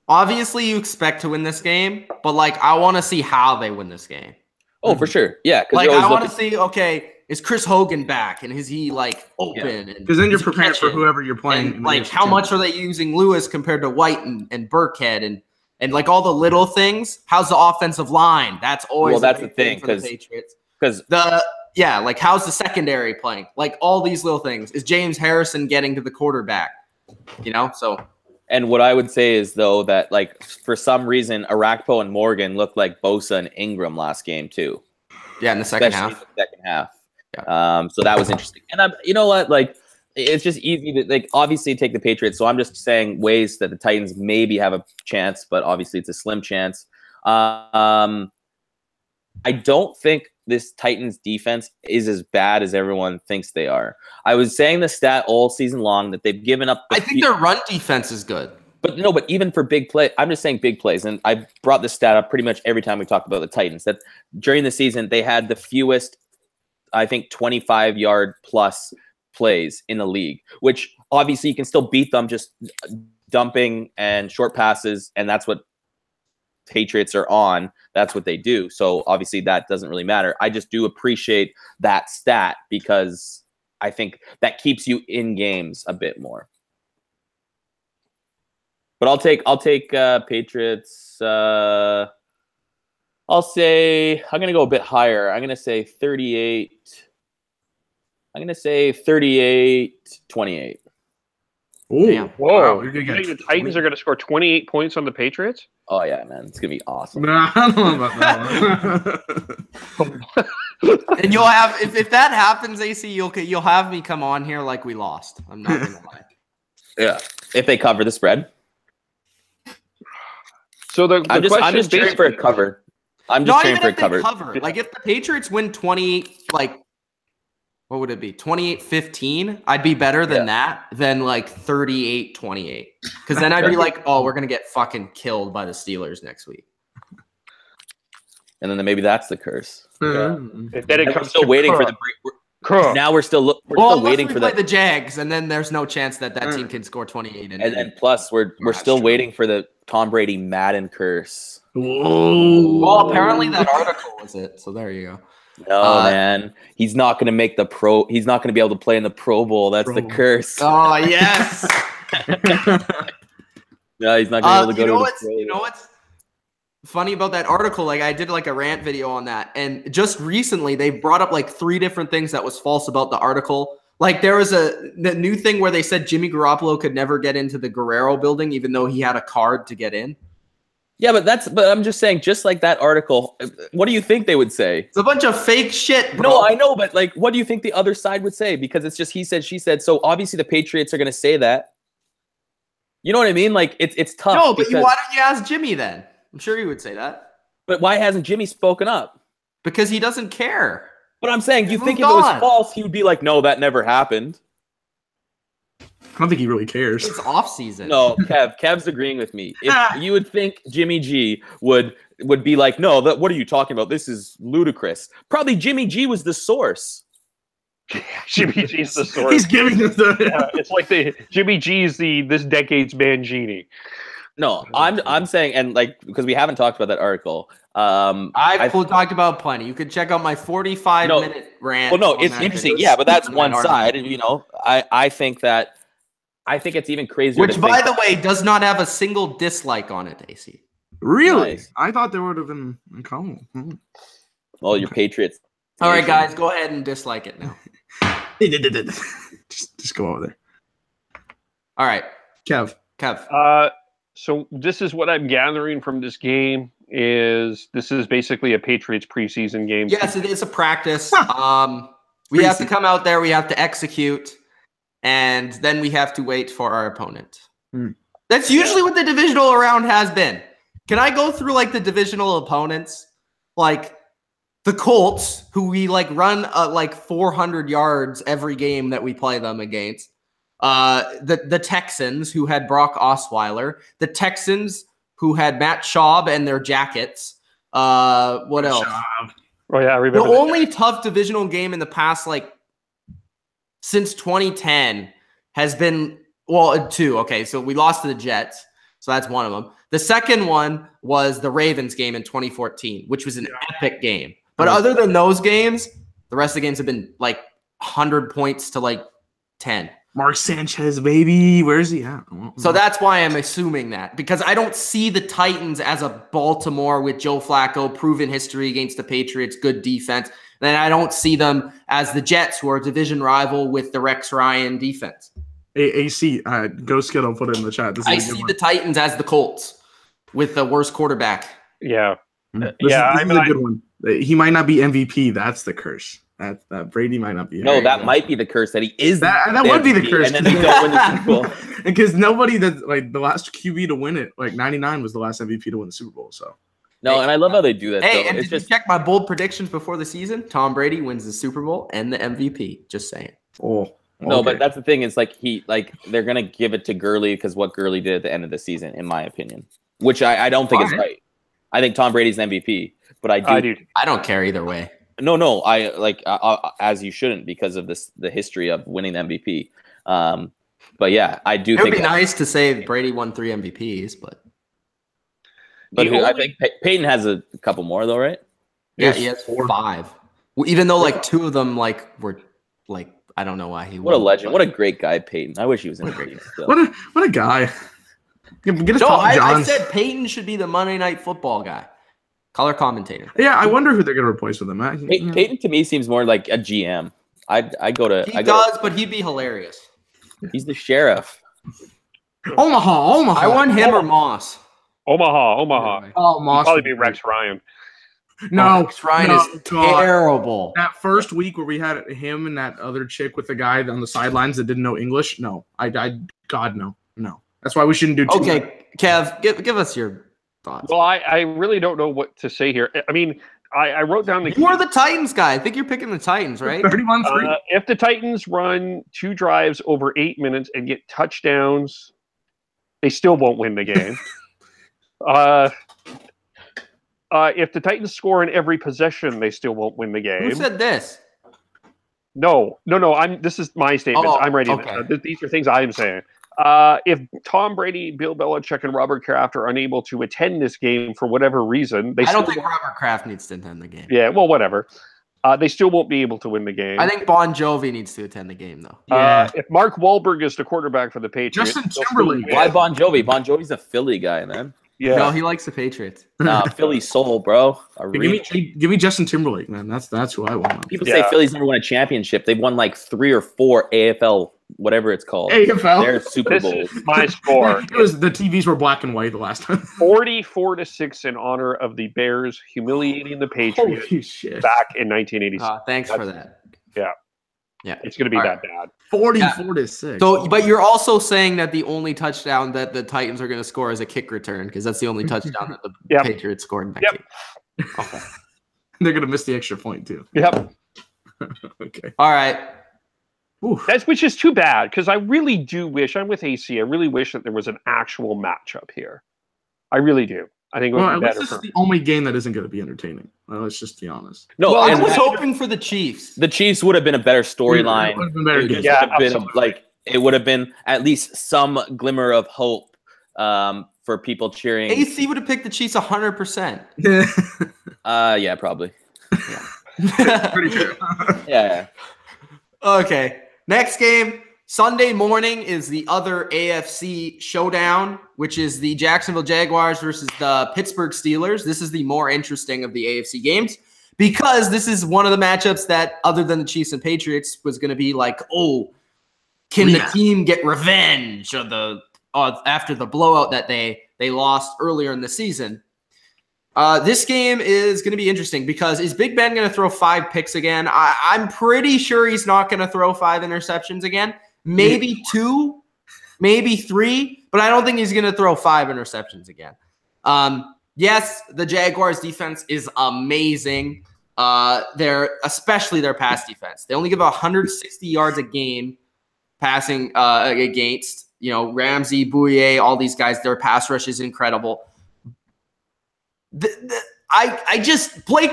[SPEAKER 1] obviously you expect to win this game, but like I want to see how they win this game.
[SPEAKER 2] Oh, for sure. Yeah.
[SPEAKER 1] Like I want to see, okay, is Chris Hogan back and is he like open?
[SPEAKER 4] Because then you're prepared for whoever you're playing.
[SPEAKER 1] And, like how much are they using Lewis compared to White and Burkhead and like all the little things? How's the offensive line? That's always
[SPEAKER 2] that's the thing
[SPEAKER 1] for the Patriots.
[SPEAKER 2] Because
[SPEAKER 1] like how's the secondary playing? Like all these little things. Is James Harrison getting to the quarterback? You know, so.
[SPEAKER 2] And what I would say is though that like for some reason Arakpo and Morgan looked like Bosa and Ingram last game too.
[SPEAKER 1] Yeah, in the second
[SPEAKER 2] Especially
[SPEAKER 1] half.
[SPEAKER 2] The second half.
[SPEAKER 1] Yeah.
[SPEAKER 2] So that was interesting. And you know what? Like, it's just easy to like obviously take the Patriots. So I'm just saying ways that the Titans maybe have a chance, but obviously it's a slim chance. I don't think this Titans defense is as bad as everyone thinks they are. I was saying the stat all season long that they've given up.
[SPEAKER 1] I think their run defense is good.
[SPEAKER 2] But no, but even for big play, I'm just saying big plays. And I brought this stat up pretty much every time we talked about the Titans, that during the season, they had the fewest, I think, 25-yard plus plays in the league, which obviously you can still beat them just dumping and short passes. And that's what Patriots are on. That's what they do. So obviously that doesn't really matter. I just do appreciate that stat because I think that keeps you in games a bit more. But I'll take Patriots. I'll say I'm gonna go a bit higher. I'm gonna say 38. I'm gonna say 38-28.
[SPEAKER 4] Ooh,
[SPEAKER 3] whoa!
[SPEAKER 4] Wow,
[SPEAKER 3] You think the Titans are going to score 28 points on the Patriots?
[SPEAKER 2] Oh yeah, man, it's gonna be awesome.
[SPEAKER 4] Nah, I don't know about that one.
[SPEAKER 1] And you'll have if that happens, AC, you'll have me come on here like we lost. I'm not gonna lie.
[SPEAKER 2] Yeah, if they cover the spread.
[SPEAKER 3] So I'm
[SPEAKER 2] just cheering for a cover. I'm just cheering for a cover.
[SPEAKER 1] Like if the Patriots win 28, like what would it be? 28-15? I'd be better than that than like 38-28. Because then I'd be like, oh, we're gonna get fucking killed by the Steelers next week.
[SPEAKER 2] And then maybe that's the curse.
[SPEAKER 3] Yeah. Then it comes
[SPEAKER 2] still waiting for the break. Now we're still waiting for
[SPEAKER 1] the Jags, and then there's no chance that team can score 28.
[SPEAKER 2] And then plus we're still waiting for the Tom Brady Madden curse.
[SPEAKER 4] Whoa.
[SPEAKER 1] Well, apparently that article was it. So there you go.
[SPEAKER 2] No, man, he's not going to make the pro. He's not going to be able to play in the Pro Bowl. That's the curse.
[SPEAKER 1] Oh yes.
[SPEAKER 2] No, he's not going to be able to go to the Pro Bowl.
[SPEAKER 1] You know what's funny about that article? Like I did like a rant video on that, and just recently they brought up like 3 different things that was false about the article. Like there was the new thing where they said Jimmy Garoppolo could never get into the Guerrero building, even though he had a card to get in.
[SPEAKER 2] Yeah, but I'm just saying, just like that article, what do you think they would say?
[SPEAKER 1] It's a bunch of fake shit, bro.
[SPEAKER 2] No, I know, but like, what do you think the other side would say? Because it's just he said, she said. So obviously the Patriots are going to say that. You know what I mean? Like it's tough.
[SPEAKER 1] No, but why don't you ask Jimmy then? I'm sure he would say that.
[SPEAKER 2] But why hasn't Jimmy spoken up?
[SPEAKER 1] Because he doesn't care.
[SPEAKER 2] But I'm saying, you think if it was false, he would be like, no, that never happened.
[SPEAKER 4] I don't think he really cares.
[SPEAKER 1] It's off season.
[SPEAKER 2] No, Kev's agreeing with me. If you would think Jimmy G would be like, no, what are you talking about? This is ludicrous. Probably Jimmy G was the source.
[SPEAKER 3] Jimmy G's the source.
[SPEAKER 4] He's giving us the.
[SPEAKER 3] Yeah, it's like Jimmy G's this decade's Mangini.
[SPEAKER 2] No, I'm saying, and like because we haven't talked about that article.
[SPEAKER 1] I've talked about plenty. You could check out my 45-minute rant.
[SPEAKER 2] Well, no, it's interesting. Yeah, but that's one side. And, you know, I think it's even crazier.
[SPEAKER 1] Which, by the way, does not have a single dislike on it, AC.
[SPEAKER 4] Really?
[SPEAKER 2] Nice.
[SPEAKER 4] I thought there would have been in common.
[SPEAKER 2] Well, your Patriots.
[SPEAKER 1] All right, guys, go ahead and dislike it now.
[SPEAKER 4] just go over there.
[SPEAKER 1] All right,
[SPEAKER 4] Kev.
[SPEAKER 3] So this is what I'm gathering from this game. This is basically a Patriots preseason game.
[SPEAKER 1] Yes, it is a practice. We have to come out there. We have to execute. And then we have to wait for our opponent. That's usually what the divisional round has been. Can I go through like the divisional opponents? Like the Colts, who we like run like 400 yards every game that we play them against. The Texans, who had Brock Osweiler. The Texans, who had Matt Schaub and their jackets. What else?
[SPEAKER 3] Oh yeah, I remember.
[SPEAKER 1] The only tough divisional game in the past, like since 2010, has been 2. Okay, so we lost to the Jets. So that's one of them. The second one was the Ravens game in 2014, which was an epic game. But other than those games, the rest of the games have been like 100 points to like 10.
[SPEAKER 4] Mark Sanchez, baby. Where's he at?
[SPEAKER 1] So that's why I'm assuming that, because I don't see the Titans as a Baltimore with Joe Flacco, proven history against the Patriots, good defense. Then I don't see them as the Jets, who are a division rival with the Rex Ryan defense.
[SPEAKER 4] AC, go Skittle, put it in the chat.
[SPEAKER 1] I see the Titans as the Colts with the worst quarterback.
[SPEAKER 3] Yeah.
[SPEAKER 4] This is a good one. He might not be MVP. That's the curse. That Brady might not be.
[SPEAKER 2] No, that might be the curse that he is.
[SPEAKER 4] That would be the curse.
[SPEAKER 2] And then they don't win the Super Bowl.
[SPEAKER 4] Because nobody that like the last QB to win it, like 99 was the last MVP to win the Super Bowl. So
[SPEAKER 2] no, and I love how they do that.
[SPEAKER 1] Hey,
[SPEAKER 2] though.
[SPEAKER 1] and
[SPEAKER 2] it's
[SPEAKER 1] did you check my bold predictions before the season? Tom Brady wins the Super Bowl and the MVP. Just saying.
[SPEAKER 4] Oh.
[SPEAKER 2] No, but that's the thing. It's like they're gonna give it to Gurley because what Gurley did at the end of the season, in my opinion, which I don't think is right. I think Tom Brady's an MVP, but I
[SPEAKER 1] don't care either way.
[SPEAKER 2] No, I like as you shouldn't because of the history of winning the MVP. But yeah, I do.
[SPEAKER 1] It
[SPEAKER 2] think
[SPEAKER 1] would be nice to say Brady won 3 MVPs, but
[SPEAKER 2] I think Peyton has a couple more though, right?
[SPEAKER 1] Yeah, he has 5. Well, even though like 2 of them like were like. I don't know why he.
[SPEAKER 2] What a legend! What a great guy, Peyton. I wish he was in Brady still.
[SPEAKER 4] What a guy!
[SPEAKER 1] I said Peyton should be the Monday Night Football guy, color commentator.
[SPEAKER 4] Yeah, I wonder who they're going to replace with him.
[SPEAKER 2] Peyton to me seems more like a GM. But he'd be hilarious. He's the sheriff.
[SPEAKER 4] Omaha.
[SPEAKER 1] I want him or Moss.
[SPEAKER 3] Omaha.
[SPEAKER 4] Oh, Moss.
[SPEAKER 3] Probably be Rex Ryan.
[SPEAKER 4] No,
[SPEAKER 1] Rex Ryan is terrible.
[SPEAKER 4] That first week where we had him and that other chick with the guy on the sidelines that didn't know English. No, God, no. That's why we shouldn't do.
[SPEAKER 1] Okay, Kev, give us your thoughts.
[SPEAKER 3] Well, I really don't know what to say here. I mean, I wrote down
[SPEAKER 1] You are the Titans guy. I think you're picking the Titans, right?
[SPEAKER 4] 31-3.
[SPEAKER 3] If the Titans run 2 drives over 8 minutes and get touchdowns, they still won't win the game. If the Titans score in every possession, they still won't win the game.
[SPEAKER 1] Who said this?
[SPEAKER 3] No. This is my statements. I'm writing.
[SPEAKER 1] Okay.
[SPEAKER 3] These are things I am saying. If Tom Brady, Bill Belichick, and Robert Kraft are unable to attend this game for whatever reason, I don't think
[SPEAKER 1] Robert Kraft needs to attend the game.
[SPEAKER 3] Yeah, well, whatever. They still won't be able to win the game.
[SPEAKER 1] I think Bon Jovi needs to attend the game, though.
[SPEAKER 3] If Mark Wahlberg is the quarterback for the Patriots,
[SPEAKER 4] Justin Timberlake.
[SPEAKER 2] Why Bon Jovi? Bon Jovi's a Philly guy, man.
[SPEAKER 3] Yeah.
[SPEAKER 1] No, he likes the Patriots.
[SPEAKER 2] Philly soul, bro.
[SPEAKER 4] Give me Justin Timberlake, man. That's who I want.
[SPEAKER 2] People say Philly's never won a championship. They've won like 3 or 4 AFL, whatever it's called.
[SPEAKER 4] AFL.
[SPEAKER 2] They're Super Bowls.
[SPEAKER 3] This is my score.
[SPEAKER 4] The TVs were black and white the last time.
[SPEAKER 3] 44-6 in honor of the Bears humiliating the Patriots back in 1986.
[SPEAKER 1] Thanks for that.
[SPEAKER 3] Yeah, it's going to be that bad.
[SPEAKER 4] 44-6.
[SPEAKER 1] So, but you're also saying that the only touchdown that the Titans are going to score is a kick return because that's the only touchdown that the Patriots scored in that game.
[SPEAKER 4] Okay. They're going to miss the extra point too.
[SPEAKER 3] Yep.
[SPEAKER 4] Okay.
[SPEAKER 1] All right.
[SPEAKER 3] Which is too bad because I really do wish, I'm with AC, I really wish that there was an actual matchup here. I really do. I think it would be better.
[SPEAKER 4] This is the only game that isn't going to be entertaining. Let's just be honest.
[SPEAKER 2] No,
[SPEAKER 1] I was hoping for the Chiefs.
[SPEAKER 2] The Chiefs would have been a better storyline. It would have been at least some glimmer of hope for people cheering.
[SPEAKER 1] AC would have picked the Chiefs 100%.
[SPEAKER 2] Yeah, probably.
[SPEAKER 1] Yeah.
[SPEAKER 4] Pretty true.
[SPEAKER 2] Yeah.
[SPEAKER 1] Okay. Next game. Sunday morning is the other AFC showdown, which is the Jacksonville Jaguars versus the Pittsburgh Steelers. This is the more interesting of the AFC games because this is one of the matchups that, other than the Chiefs and Patriots, was going to be like, can the team get revenge after the blowout that they lost earlier in the season? This game is going to be interesting because is Big Ben going to throw 5 picks again? I'm pretty sure he's not going to throw 5 interceptions again. Maybe 2, maybe 3, but I don't think he's going to throw 5 interceptions again. Yes, the Jaguars' defense is amazing. Especially their pass defense. They only give 160 yards a game passing against, Ramsey, Bouye, all these guys. Their pass rush is incredible. Blake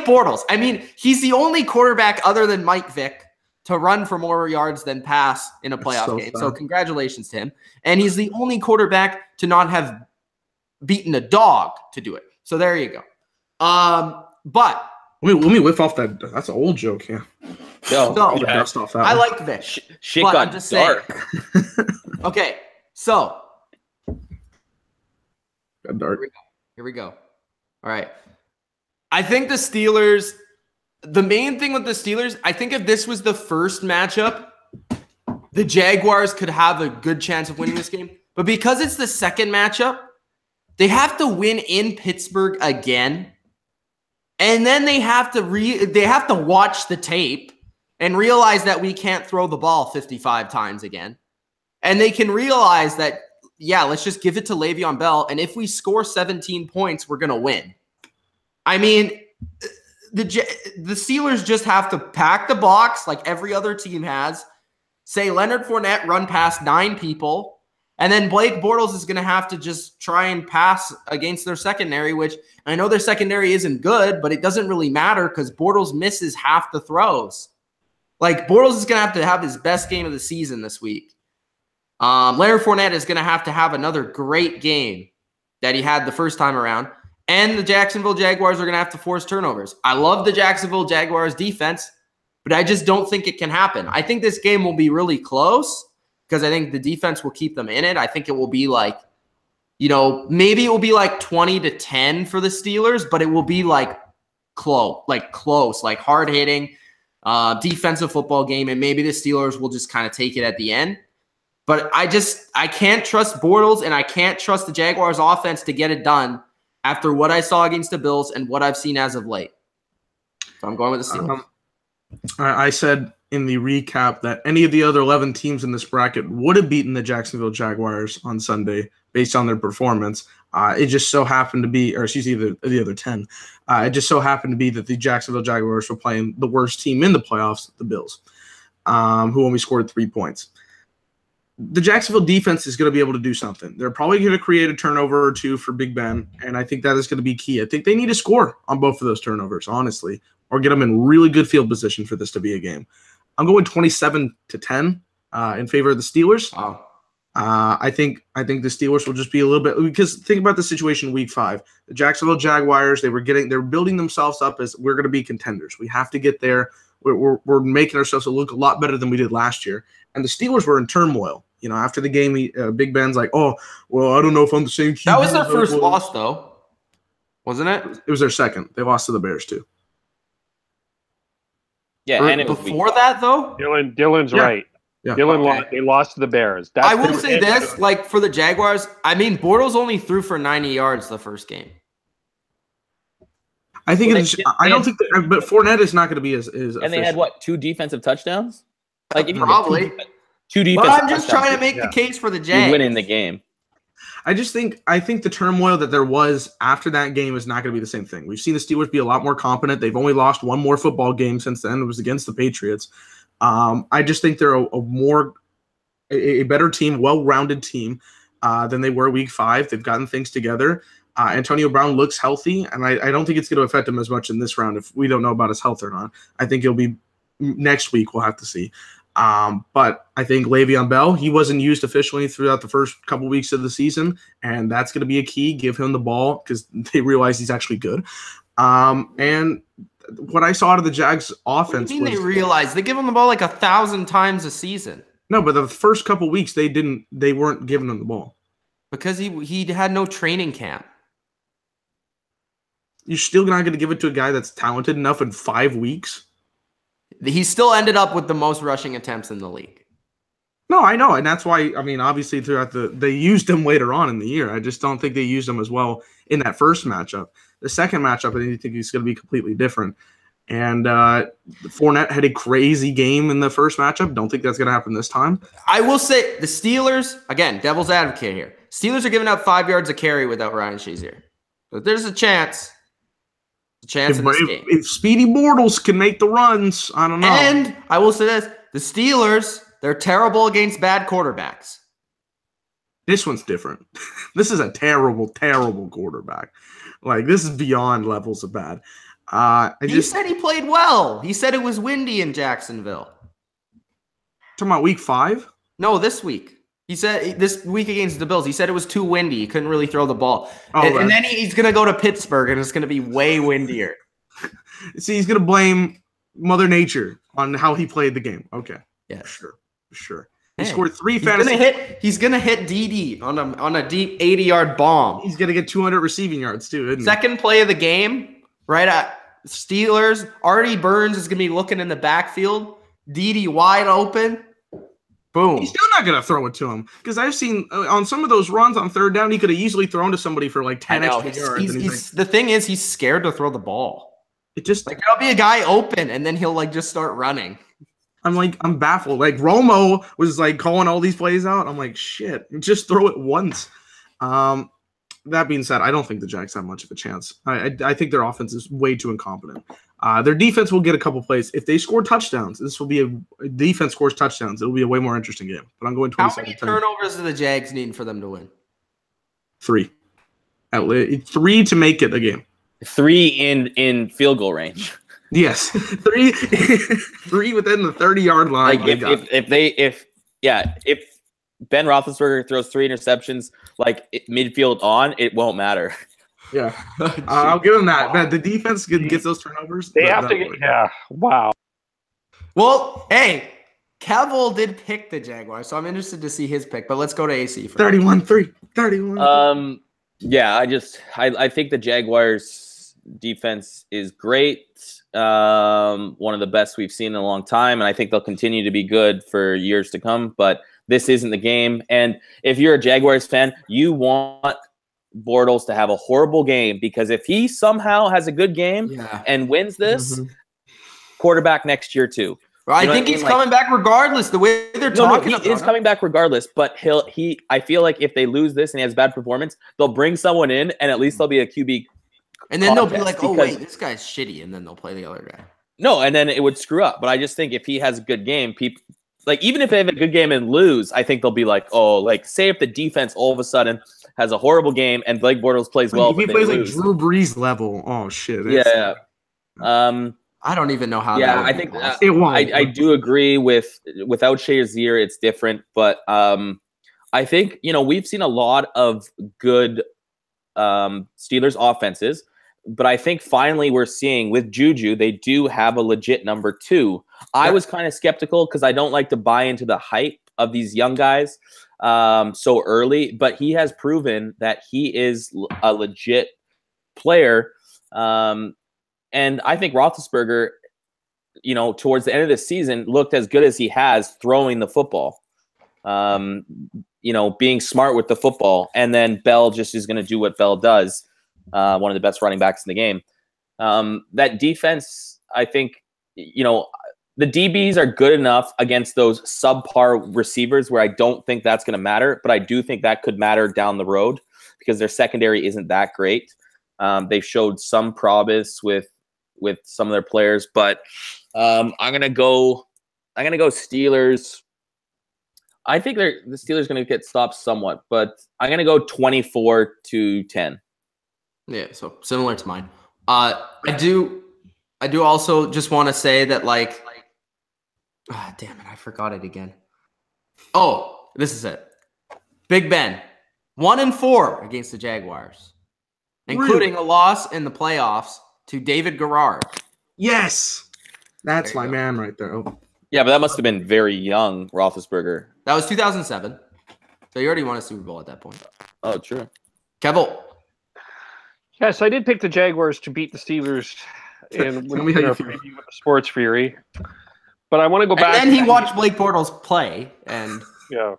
[SPEAKER 1] Bortles. I mean, he's the only quarterback other than Mike Vick to run for more yards than pass in a playoff game. So congratulations to him. And he's the only quarterback to not have beaten a dog to do it. So there you go. But
[SPEAKER 4] let me whiff off that. That's an old joke. Yeah.
[SPEAKER 2] So,
[SPEAKER 4] dust off that
[SPEAKER 1] I
[SPEAKER 4] one.
[SPEAKER 1] liked this.
[SPEAKER 2] Shit got dark.
[SPEAKER 1] Okay, so
[SPEAKER 4] Got dark.
[SPEAKER 1] Here we go. All right. I think the Steelers, the main thing with the Steelers, I think if this was the first matchup, the Jaguars could have a good chance of winning this game. But because it's the second matchup, they have to win in Pittsburgh again. And then they have to watch the tape and realize that we can't throw the ball 55 times again. And they can realize that, yeah, let's just give it to Le'Veon Bell. And if we score 17 points, we're going to win. I mean, the Steelers just have to pack the box like every other team has. Say Leonard Fournette run past 9 people. And then Blake Bortles is going to have to just try and pass against their secondary, which I know their secondary isn't good, but it doesn't really matter because Bortles misses half the throws. Like, Bortles is going to have his best game of the season this week. Leonard Fournette is going to have another great game that he had the first time around. And the Jacksonville Jaguars are going to have to force turnovers. I love the Jacksonville Jaguars defense, but I just don't think it can happen. I think this game will be really close because I think the defense will keep them in it. I think it will be like, maybe it will be like 20-10 for the Steelers, but it will be like close, like hard-hitting defensive football game, and maybe the Steelers will just kind of take it at the end. But I can't trust Bortles, and I can't trust the Jaguars offense to get it done after what I saw against the Bills and what I've seen as of late. So I'm going with the Steelers.
[SPEAKER 4] I said in the recap that any of the other 11 teams in this bracket would have beaten the Jacksonville Jaguars on Sunday based on their performance. It just so happened to be, or excuse me, the other 10. It just so happened to be that the Jacksonville Jaguars were playing the worst team in the playoffs, the Bills, who only scored 3 points. The Jacksonville defense is going to be able to do something. They're probably going to create a turnover or two for Big Ben, and I think that is going to be key. I think they need to score on both of those turnovers, honestly, or get them in really good field position for this to be a game. I'm going 27-10 in favor of the Steelers.
[SPEAKER 1] Wow.
[SPEAKER 4] I think the Steelers will just be a little bit, because think about the situation in Week 5. The Jacksonville Jaguars, they're building themselves up as we're going to be contenders. We have to get there. We're making ourselves look a lot better than we did last year. And the Steelers were in turmoil. After the game, Big Ben's like, "Oh, well, I don't know if I'm the same."
[SPEAKER 1] That was their first loss, though, wasn't it?
[SPEAKER 4] It was their second. They lost to the Bears too.
[SPEAKER 2] Yeah, and it was
[SPEAKER 1] before that, though.
[SPEAKER 3] Dylan's right.
[SPEAKER 4] Yeah.
[SPEAKER 3] They lost to the Bears.
[SPEAKER 1] I will say this, like for the Jaguars, I mean, Bortles only threw for 90 yards the first game.
[SPEAKER 4] I think I don't think that, but Fournette is not going to be as
[SPEAKER 2] and they had what, 2 defensive touchdowns? Like if you
[SPEAKER 1] probably
[SPEAKER 2] two defensive.
[SPEAKER 1] But I'm just trying to make the case for the Jags.
[SPEAKER 2] You winning the game.
[SPEAKER 4] I think the turmoil that there was after that game is not going to be the same thing. We've seen the Steelers be a lot more competent. They've only lost one more football game since then. It was against the Patriots. I just think they're a better team, well-rounded team than they were Week 5. They've gotten things together. Antonio Brown looks healthy, and I don't think it's going to affect him as much in this round if we don't know about his health or not. I think he'll be next week. We'll have to see. But I think Le'Veon Bell, he wasn't used officially throughout the first couple weeks of the season, and that's going to be a key. Give him the ball because they realize he's actually good. And what I saw out of the Jags offense
[SPEAKER 1] was they realized they give him the ball like 1,000 times a season.
[SPEAKER 4] No, but the first couple weeks they weren't giving him the ball
[SPEAKER 1] because he had no training camp.
[SPEAKER 4] You're still not going to give it to a guy that's talented enough in 5 weeks.
[SPEAKER 1] He still ended up with the most rushing attempts in the league.
[SPEAKER 4] No, I know, and that's why. I mean, obviously, throughout they used him later on in the year. I just don't think they used him as well in that first matchup. The second matchup, I think he's going to be completely different. And Fournette had a crazy game in the first matchup. Don't think that's going to happen this time.
[SPEAKER 1] I will say the Steelers, again, devil's advocate here. Steelers are giving up 5 yards a carry without Ryan Shazier. So there's a chance. In this game.
[SPEAKER 4] If Speedy Bortles can make the runs, I don't know.
[SPEAKER 1] And I will say this: the Steelers, they're terrible against bad quarterbacks.
[SPEAKER 4] This one's different. This is a terrible, terrible quarterback. Like, this is beyond levels of bad.
[SPEAKER 1] He said he played well. He said it was windy in Jacksonville.
[SPEAKER 4] Talking about Week 5?
[SPEAKER 1] No, this week. He said this week against the Bills, he said it was too windy. He couldn't really throw the ball. And then he's going to go to Pittsburgh, and it's going to be way windier.
[SPEAKER 4] See, he's going to blame Mother Nature on how he played the game. Okay.
[SPEAKER 1] Yeah.
[SPEAKER 4] Sure. He scored 3 fantasy.
[SPEAKER 1] He's going to hit DD on a deep 80-yard bomb.
[SPEAKER 4] He's going to get 200 receiving yards, too, isn't he?
[SPEAKER 1] Second play of the game, right at Steelers. Artie Burns is going to be looking in the backfield. DD wide open. Boom.
[SPEAKER 4] He's still not going to throw it to him because I've seen on some of those runs on third down, he could have easily thrown to somebody for like 10 extra yards.
[SPEAKER 1] The thing is, he's scared to throw the ball.
[SPEAKER 4] It just
[SPEAKER 1] like there'll be a guy open and then he'll like just start running.
[SPEAKER 4] I'm baffled. Like Romo was like calling all these plays out. I'm like, shit, just throw it once. That being said, I don't think the Jags have much of a chance. I think their offense is way too incompetent. Their defense will get a couple plays. If they score touchdowns, this will be a defense scores touchdowns. It'll be a way more interesting game. But I'm going 27-10.
[SPEAKER 1] How many turnovers do the Jags need for them to win?
[SPEAKER 4] 3. At least 3 to make it a game.
[SPEAKER 2] 3 in field goal range.
[SPEAKER 4] Yes, 3 within the 30-yard line.
[SPEAKER 2] Like if Ben Roethlisberger throws 3 interceptions like midfield on, it won't matter.
[SPEAKER 4] Yeah, I'll give him that. Man, the defense gets those turnovers.
[SPEAKER 3] They have to get, yeah. Wow.
[SPEAKER 1] Well, hey, Cavill did pick the Jaguars, so I'm interested to see his pick. But let's go to AC for
[SPEAKER 4] 31-3. 31.
[SPEAKER 2] Yeah, I think the Jaguars defense is great. One of the best we've seen in a long time, and I think they'll continue to be good for years to come. But this isn't the game. And if you're a Jaguars fan, you want Bortles to have a horrible game, because if he somehow has a good game and wins this, quarterback next year too.
[SPEAKER 1] Well, I think he's coming back regardless. The way they're talking,
[SPEAKER 2] he is coming back regardless. But I feel like if they lose this and he has bad performance, they'll bring someone in, and at least they'll be a QB.
[SPEAKER 1] And then they'll be like, "Oh wait, this guy's shitty," and then they'll play the other guy.
[SPEAKER 2] No, and then it would screw up. But I just think if he has a good game, people like even if they have a good game and lose, I think they'll be like, "Oh, like say if the defense all of a sudden has a horrible game and Blake Bortles plays well,
[SPEAKER 4] if he plays like Drew Brees level, oh shit."
[SPEAKER 2] Yeah.
[SPEAKER 1] I don't even know how.
[SPEAKER 2] Yeah, I think it won't. I do agree without Shazier, it's different, but I think we've seen a lot of good Steelers offenses, but I think finally we're seeing with Juju they do have a legit number 2. I was kind of skeptical because I don't like to buy into the hype of these young guys so early, but he has proven that he is a legit player. And I think Roethlisberger, towards the end of the season, looked as good as he has throwing the football, being smart with the football. And then Bell just is going to do what Bell does, one of the best running backs in the game. That defense, I think, the DBs are good enough against those subpar receivers where I don't think that's going to matter, but I do think that could matter down the road because their secondary isn't that great. They've showed some promise with some of their players, but I'm gonna go Steelers. I think the Steelers going to get stopped somewhat, but I'm gonna go 24-10.
[SPEAKER 1] Yeah, so similar to mine. I do also just want to say that damn it, I forgot it again. Oh, this is it. Big Ben, 1-4 against the Jaguars, including a loss in the playoffs to David Garrard.
[SPEAKER 4] Yes. That's my man right there. Oh.
[SPEAKER 2] Yeah, but that must have been very young, Roethlisberger.
[SPEAKER 1] That was 2007. So you already won a Super Bowl at that point.
[SPEAKER 2] Oh, true.
[SPEAKER 1] Kevel.
[SPEAKER 3] Yes, I did pick the Jaguars to beat the Steelers in our preview with the Sports Fury. But I want to go back.
[SPEAKER 1] And then he watched Blake Bortles play. And
[SPEAKER 3] yeah.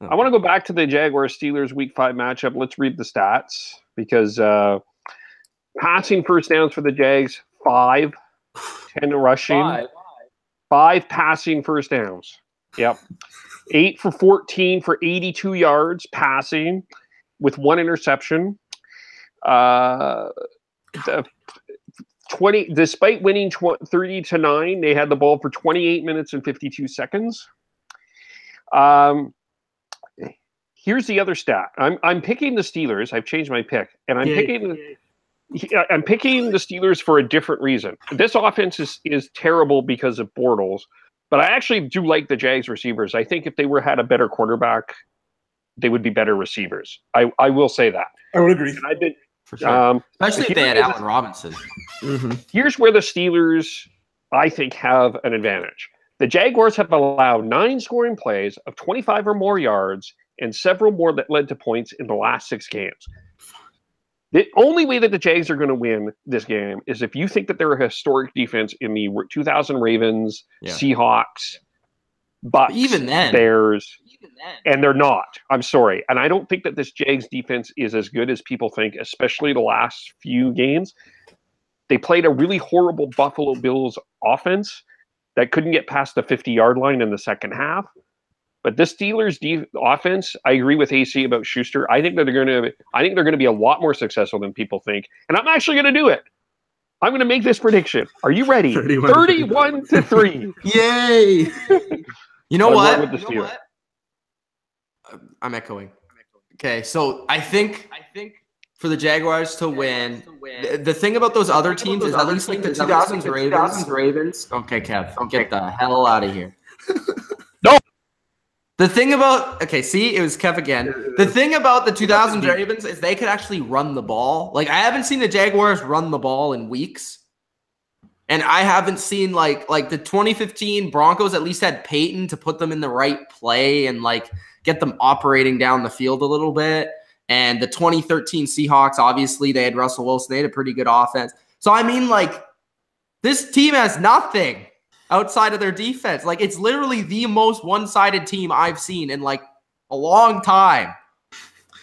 [SPEAKER 3] I want to go back to the Jaguars-Steelers Week 5 matchup. Let's read the stats because passing first downs for the Jags, 5. 10 rushing. 5 passing first downs. Yep. 8 for 14 for 82 yards passing with 1 interception. 20 despite winning 30-9, they had the ball for 28 minutes and 52 seconds. Here's the other stat. I'm picking the Steelers. I've changed my pick, and I'm picking the Steelers for a different reason. This offense is terrible because of Bortles, but I actually do like the Jags receivers. I think if they had a better quarterback, they would be better receivers. I will say that.
[SPEAKER 4] I would agree.
[SPEAKER 3] And I've been
[SPEAKER 1] For sure. Especially if they had Allen Robinson.
[SPEAKER 3] Here's where the Steelers, I think, have an advantage. The Jaguars have allowed 9 scoring plays of 25 or more yards and several more that led to points in the last 6 games. The only way that the Jags are going to win this game is if you think that they're a historic defense in the 2000 Ravens, Seahawks, Bucks, Bears, and they're not. I'm sorry. And I don't think that this Jags defense is as good as people think, especially the last few games. They played a really horrible Buffalo Bills offense that couldn't get past the 50-yard line in the second half. But this Steelers offense, I agree with AC about Schuster. I think that they're going to be a lot more successful than people think. And I'm actually going to do it. I'm going to make this prediction. Are you ready? 31-3.
[SPEAKER 1] Yay! You know what? I'm echoing. Okay, so I think for the Jaguars to win, the thing about those other teams is at least like the 2000s Ravens. Okay, Kev, get the hell out of here.
[SPEAKER 3] No.
[SPEAKER 1] The thing about it was Kev again. The thing about the 2000s Ravens is they could actually run the ball. Like, I haven't seen the Jaguars run the ball in weeks. And I haven't seen like the 2015 Broncos at least had Peyton to put them in the right play and like get them operating down the field a little bit. And the 2013 Seahawks, obviously, they had Russell Wilson. They had a pretty good offense. So, I mean, like, this team has nothing outside of their defense. Like, it's literally the most one-sided team I've seen in, like, a long time.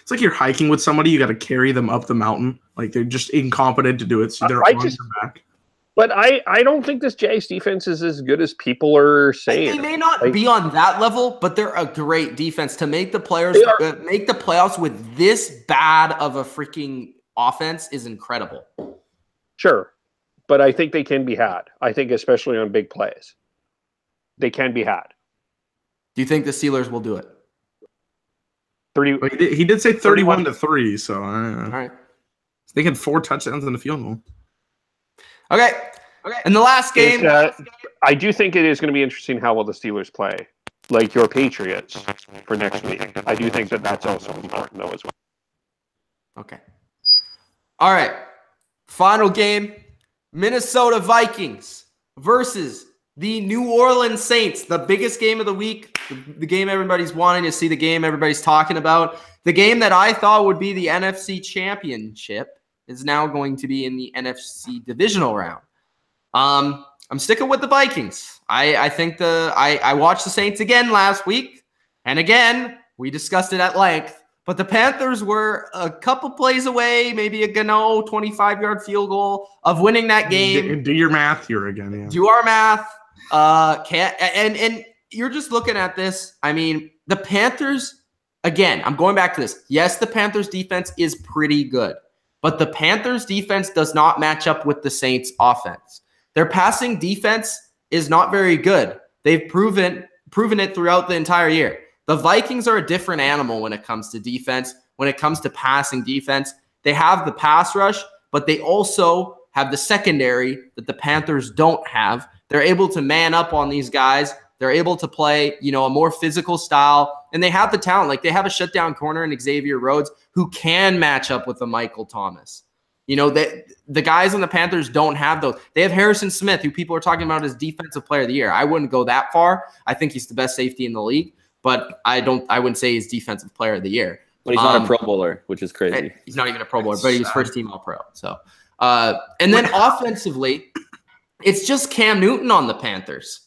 [SPEAKER 4] It's like you're hiking with somebody. You got to carry them up the mountain. Like, they're just incompetent to do it. So they're on your back.
[SPEAKER 3] But I don't think this Jags defense is as good as people are saying.
[SPEAKER 1] They may not be on that level, but they're a great defense. To make the make the playoffs with this bad of a freaking offense is incredible.
[SPEAKER 3] Sure, but I think they can be had. I think especially on big plays, they can be had.
[SPEAKER 1] Do you think the Steelers will do it?
[SPEAKER 3] 30.
[SPEAKER 4] He did say 31-3. So all
[SPEAKER 1] right,
[SPEAKER 4] they had 4 touchdowns in the field goal.
[SPEAKER 1] Okay. In the last game,
[SPEAKER 3] I do think it is going to be interesting how well the Steelers play, like your Patriots, for next week. I do think that that's also important, though, as well.
[SPEAKER 1] Okay. All right. Final game, Minnesota Vikings versus the New Orleans Saints, the biggest game of the week, the game everybody's wanting to see, the game everybody's talking about, the game that I thought would be the NFC Championship is now going to be in the NFC Divisional Round. I'm sticking with the Vikings. I think I watched the Saints again last week, and again, we discussed it at length, but the Panthers were a couple plays away, maybe a Gano 25-yard field goal of winning that game.
[SPEAKER 4] Do your math here again. Yeah.
[SPEAKER 1] Do our math. And you're just looking at this. I mean, the Panthers, again, I'm going back to this. Yes, the Panthers defense is pretty good. But the Panthers defense does not match up with the Saints offense. Their passing defense is not very good. They've proven it throughout the entire year. The Vikings are a different animal when it comes to defense, when it comes to passing defense. They have the pass rush, but they also have the secondary that the Panthers don't have. They're able to man up on these guys. They're able to play, a more physical style, and they have the talent. Like, they have a shutdown corner in Xavier Rhodes who can match up with a Michael Thomas. The guys on the Panthers don't have those. They have Harrison Smith, who people are talking about as Defensive Player of the Year. I wouldn't go that far. I think he's the best safety in the league, but I wouldn't say he's Defensive Player of the Year.
[SPEAKER 2] But he's not a Pro Bowler, which is crazy.
[SPEAKER 1] He's not even a Pro Bowler, but he was first team All-Pro. So, and then offensively, it's just Cam Newton on the Panthers.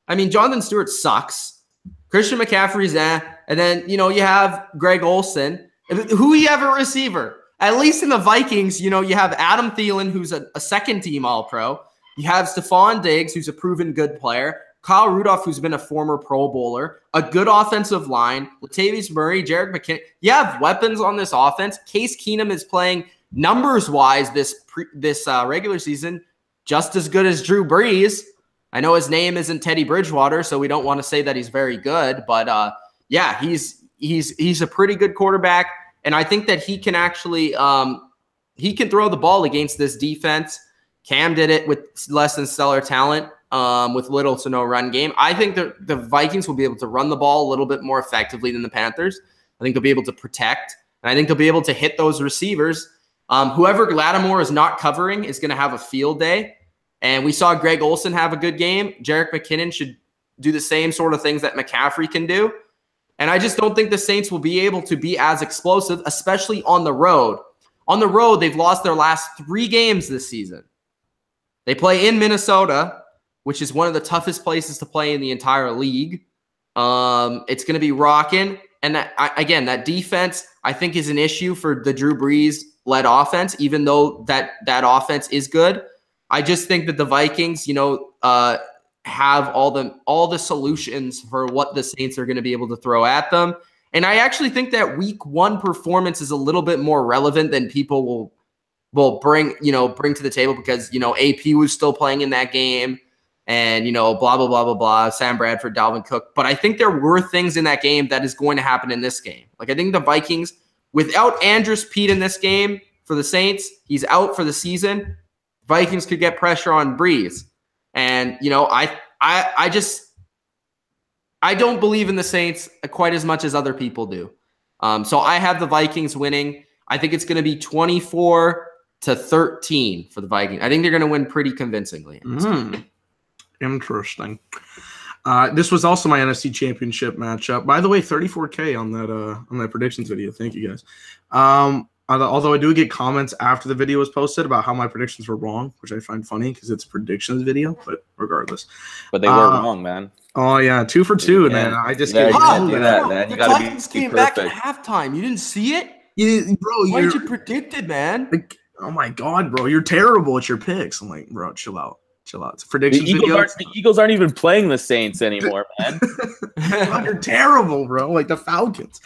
[SPEAKER 1] I mean, Jonathan Stewart sucks. Christian McCaffrey's and then, you have Greg Olsen. Who you have a receiver? At least in the Vikings, you have Adam Thielen, who's a second-team All-Pro. You have Stephon Diggs, who's a proven good player. Kyle Rudolph, who's been a former Pro Bowler. A good offensive line. Latavius Murray, Jerick McKinnon. You have weapons on this offense. Case Keenum is playing numbers-wise this regular season just as good as Drew Brees. I know his name isn't Teddy Bridgewater, so we don't want to say that he's very good, but yeah, he's a pretty good quarterback, and I think that he can actually he can throw the ball against this defense. Cam did it with less than stellar talent, with little to no run game. I think the Vikings will be able to run the ball a little bit more effectively than the Panthers. I think they'll be able to protect, and I think they'll be able to hit those receivers. Whoever Lattimore is not covering is going to have a field day. And we saw Greg Olsen have a good game. Jerick McKinnon should do the same sort of things that McCaffrey can do. And I just don't think the Saints will be able to be as explosive, especially on the road. On the road, they've lost their last 3 games this season. They play in Minnesota, which is one of the toughest places to play in the entire league. It's going to be rocking. And that defense, I think, is an issue for the Drew Brees-led offense, even though that offense is good. I just think that the Vikings, have all the solutions for what the Saints are going to be able to throw at them. And I actually think that week 1 performance is a little bit more relevant than people will bring to the table, because, AP was still playing in that game. And, blah, blah, blah, blah, blah, Sam Bradford, Dalvin Cook. But I think there were things in that game that is going to happen in this game. Like, I think the Vikings, without Andrews Pete in this game for the Saints, he's out for the season. Vikings could get pressure on Breeze. And, I don't believe in the Saints quite as much as other people do. So I have the Vikings winning. I think it's going to be 24-13 for the Vikings. I think they're going to win pretty convincingly.
[SPEAKER 4] Interesting. This was also my NFC Championship matchup. By the way, 34K on that predictions video. Thank you guys. Although I do get comments after the video was posted about how my predictions were wrong, which I find funny because it's a predictions video. But regardless,
[SPEAKER 2] but they were wrong, man.
[SPEAKER 4] Oh yeah, 2 for 2, man. I just
[SPEAKER 2] can't do that, man. You gotta be
[SPEAKER 1] came back at halftime. You didn't see it, Why did you predict it, man?
[SPEAKER 4] Like, oh my god, bro, you're terrible at your picks. I'm like, bro, chill out. It's a predictions video.
[SPEAKER 2] The Eagles aren't even playing the Saints anymore, man.
[SPEAKER 4] You're terrible, bro. Like the Falcons.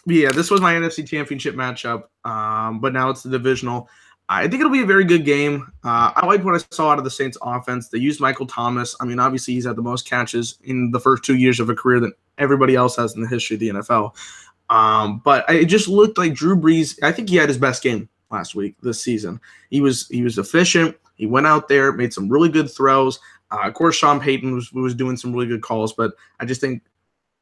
[SPEAKER 4] Yeah, this was my NFC Championship matchup, but now it's the divisional. I think it'll be a very good game. I like what I saw out of the Saints offense. They used Michael Thomas. I mean, obviously, he's had the most catches in the first 2 years of a career than everybody else has in the history of the NFL. But it just looked like Drew Brees. I think he had his best game last week, this season. He was efficient. He went out there, made some really good throws. Of course, Sean Payton was doing some really good calls, but I just think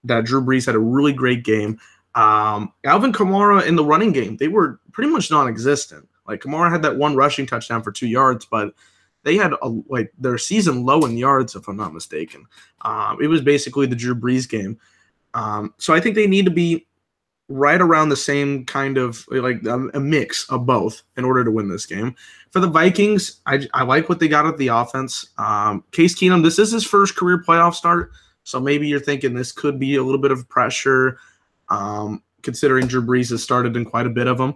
[SPEAKER 4] that Drew Brees had a really great game. Alvin Kamara in the running game, they were pretty much non-existent. Like, Kamara had that one rushing touchdown for 2 yards, but they had their season low in yards, if I'm not mistaken. It was basically the Drew Brees game. So I think they need to be right around the same kind of a mix of both in order to win this game. For the Vikings, I like what they got at the offense. Case Keenum, this is his first career playoff start, so maybe you're thinking this could be a little bit of pressure, considering Drew Brees has started in quite a bit of them.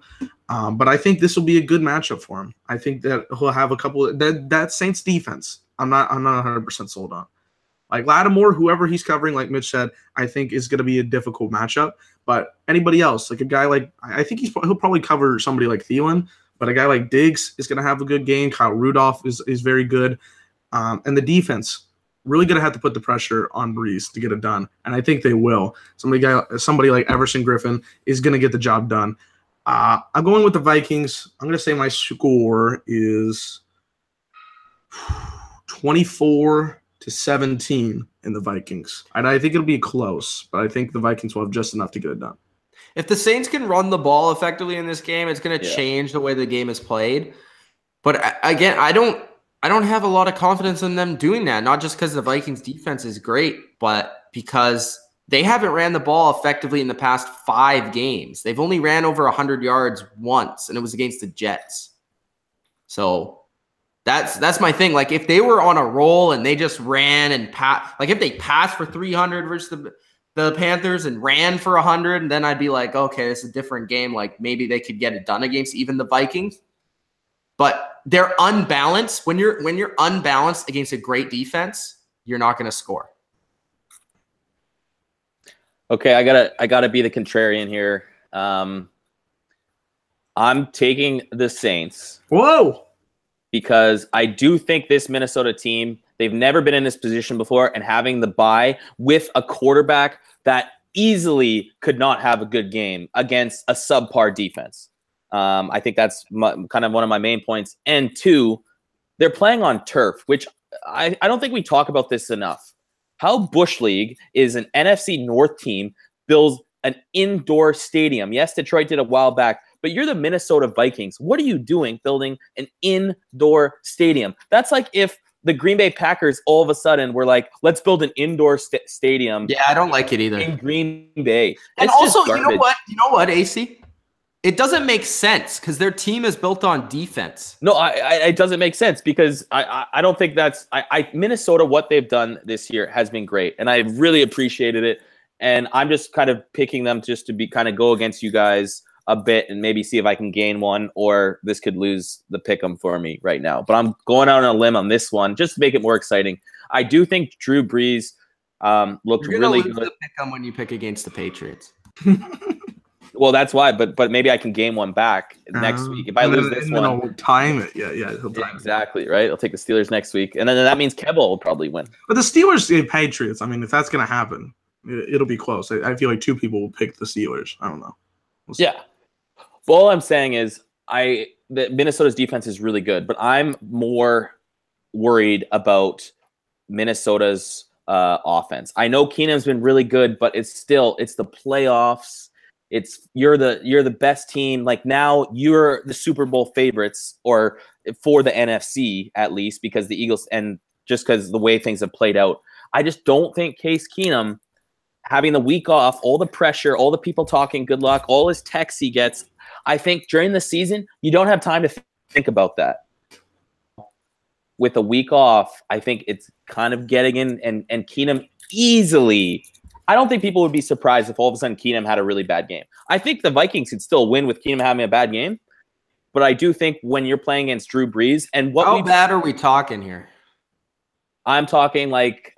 [SPEAKER 4] But I think this will be a good matchup for him. I think that he'll have a couple of that Saints defense. I'm not 100% sold on. Like Lattimore, whoever he's covering, like Mitch said, I think is going to be a difficult matchup. But anybody else, like a guy like, I think he'll probably cover somebody like Thielen, but a guy like Diggs is going to have a good game. Kyle Rudolph is very good. And the defense, really going to have to put the pressure on Brees to get it done. And I think they will. Somebody like Everson Griffin is going to get the job done. I'm going with the Vikings. I'm going to say my score is 24-17 in the Vikings. And I think it'll be close, but I think the Vikings will have just enough to get it done.
[SPEAKER 1] If the Saints can run the ball effectively in this game, it's going to change the way the game is played. But again, I don't have a lot of confidence in them doing that, not just because the Vikings defense is great, but because they haven't ran the ball effectively in the past 5 games. They've only ran over 100 yards once, and it was against the Jets. So that's my thing. Like, if they were on a roll and they just ran and like if they passed for 300 versus the Panthers and ran for 100, and then I'd be like, okay, it's a different game. Like, maybe they could get it done against even the Vikings. But they're unbalanced. When you're unbalanced against a great defense, you're not going to score.
[SPEAKER 2] Okay, I gotta be the contrarian here. I'm taking the Saints.
[SPEAKER 4] Whoa!
[SPEAKER 2] Because I do think this Minnesota team, they've never been in this position before, and having the bye with a quarterback that easily could not have a good game against a subpar defense. I think that's kind of one of my main points. And 2, they're playing on turf, which I don't think we talk about this enough. How Bush League is an NFC North team builds an indoor stadium. Yes, Detroit did a while back, but you're the Minnesota Vikings. What are you doing building an indoor stadium? That's like if the Green Bay Packers all of a sudden were like, let's build an indoor stadium.
[SPEAKER 1] Yeah, I don't like it either.
[SPEAKER 2] In Green Bay.
[SPEAKER 1] And also, you know what, AC? It doesn't make sense because their team is built on defense.
[SPEAKER 2] No, it doesn't make sense because I don't think that's Minnesota. What they've done this year has been great, and I really appreciated it. And I'm just kind of picking them just to be kind of go against you guys a bit and maybe see if I can gain one, or this could lose the pick 'em for me right now. But I'm going out on a limb on this one just to make it more exciting. I do think Drew Brees looked really good.
[SPEAKER 1] The pick 'em when you pick against the Patriots.
[SPEAKER 2] Well, that's why, but maybe I can gain one back next week. If I lose this one,
[SPEAKER 4] I'll time it. Yeah, he'll time
[SPEAKER 2] exactly, right? I'll take the Steelers next week, and then that means Kevo will probably win.
[SPEAKER 4] But the Steelers, Patriots. I mean, if that's going to happen, it'll be close. I feel like two people will pick the Steelers. I don't know.
[SPEAKER 2] Yeah. But all I'm saying is, Minnesota's defense is really good, but I'm more worried about Minnesota's offense. I know Keenum's been really good, but it's the playoffs. You're the best team. Like now you're the Super Bowl favorites, or for the NFC at least, because the Eagles, and just because the way things have played out, I just don't think Case Keenum having the week off, all the pressure, all the people talking good luck, all his texts he gets. I think during the season you don't have time to think about that. With a week off, I think it's kind of getting in, and Keenum easily. I don't think people would be surprised if all of a sudden Keenum had a really bad game. I think the Vikings could still win with Keenum having a bad game, but I do think when you're playing against Drew Brees and
[SPEAKER 1] how bad are we talking here?
[SPEAKER 2] I'm talking like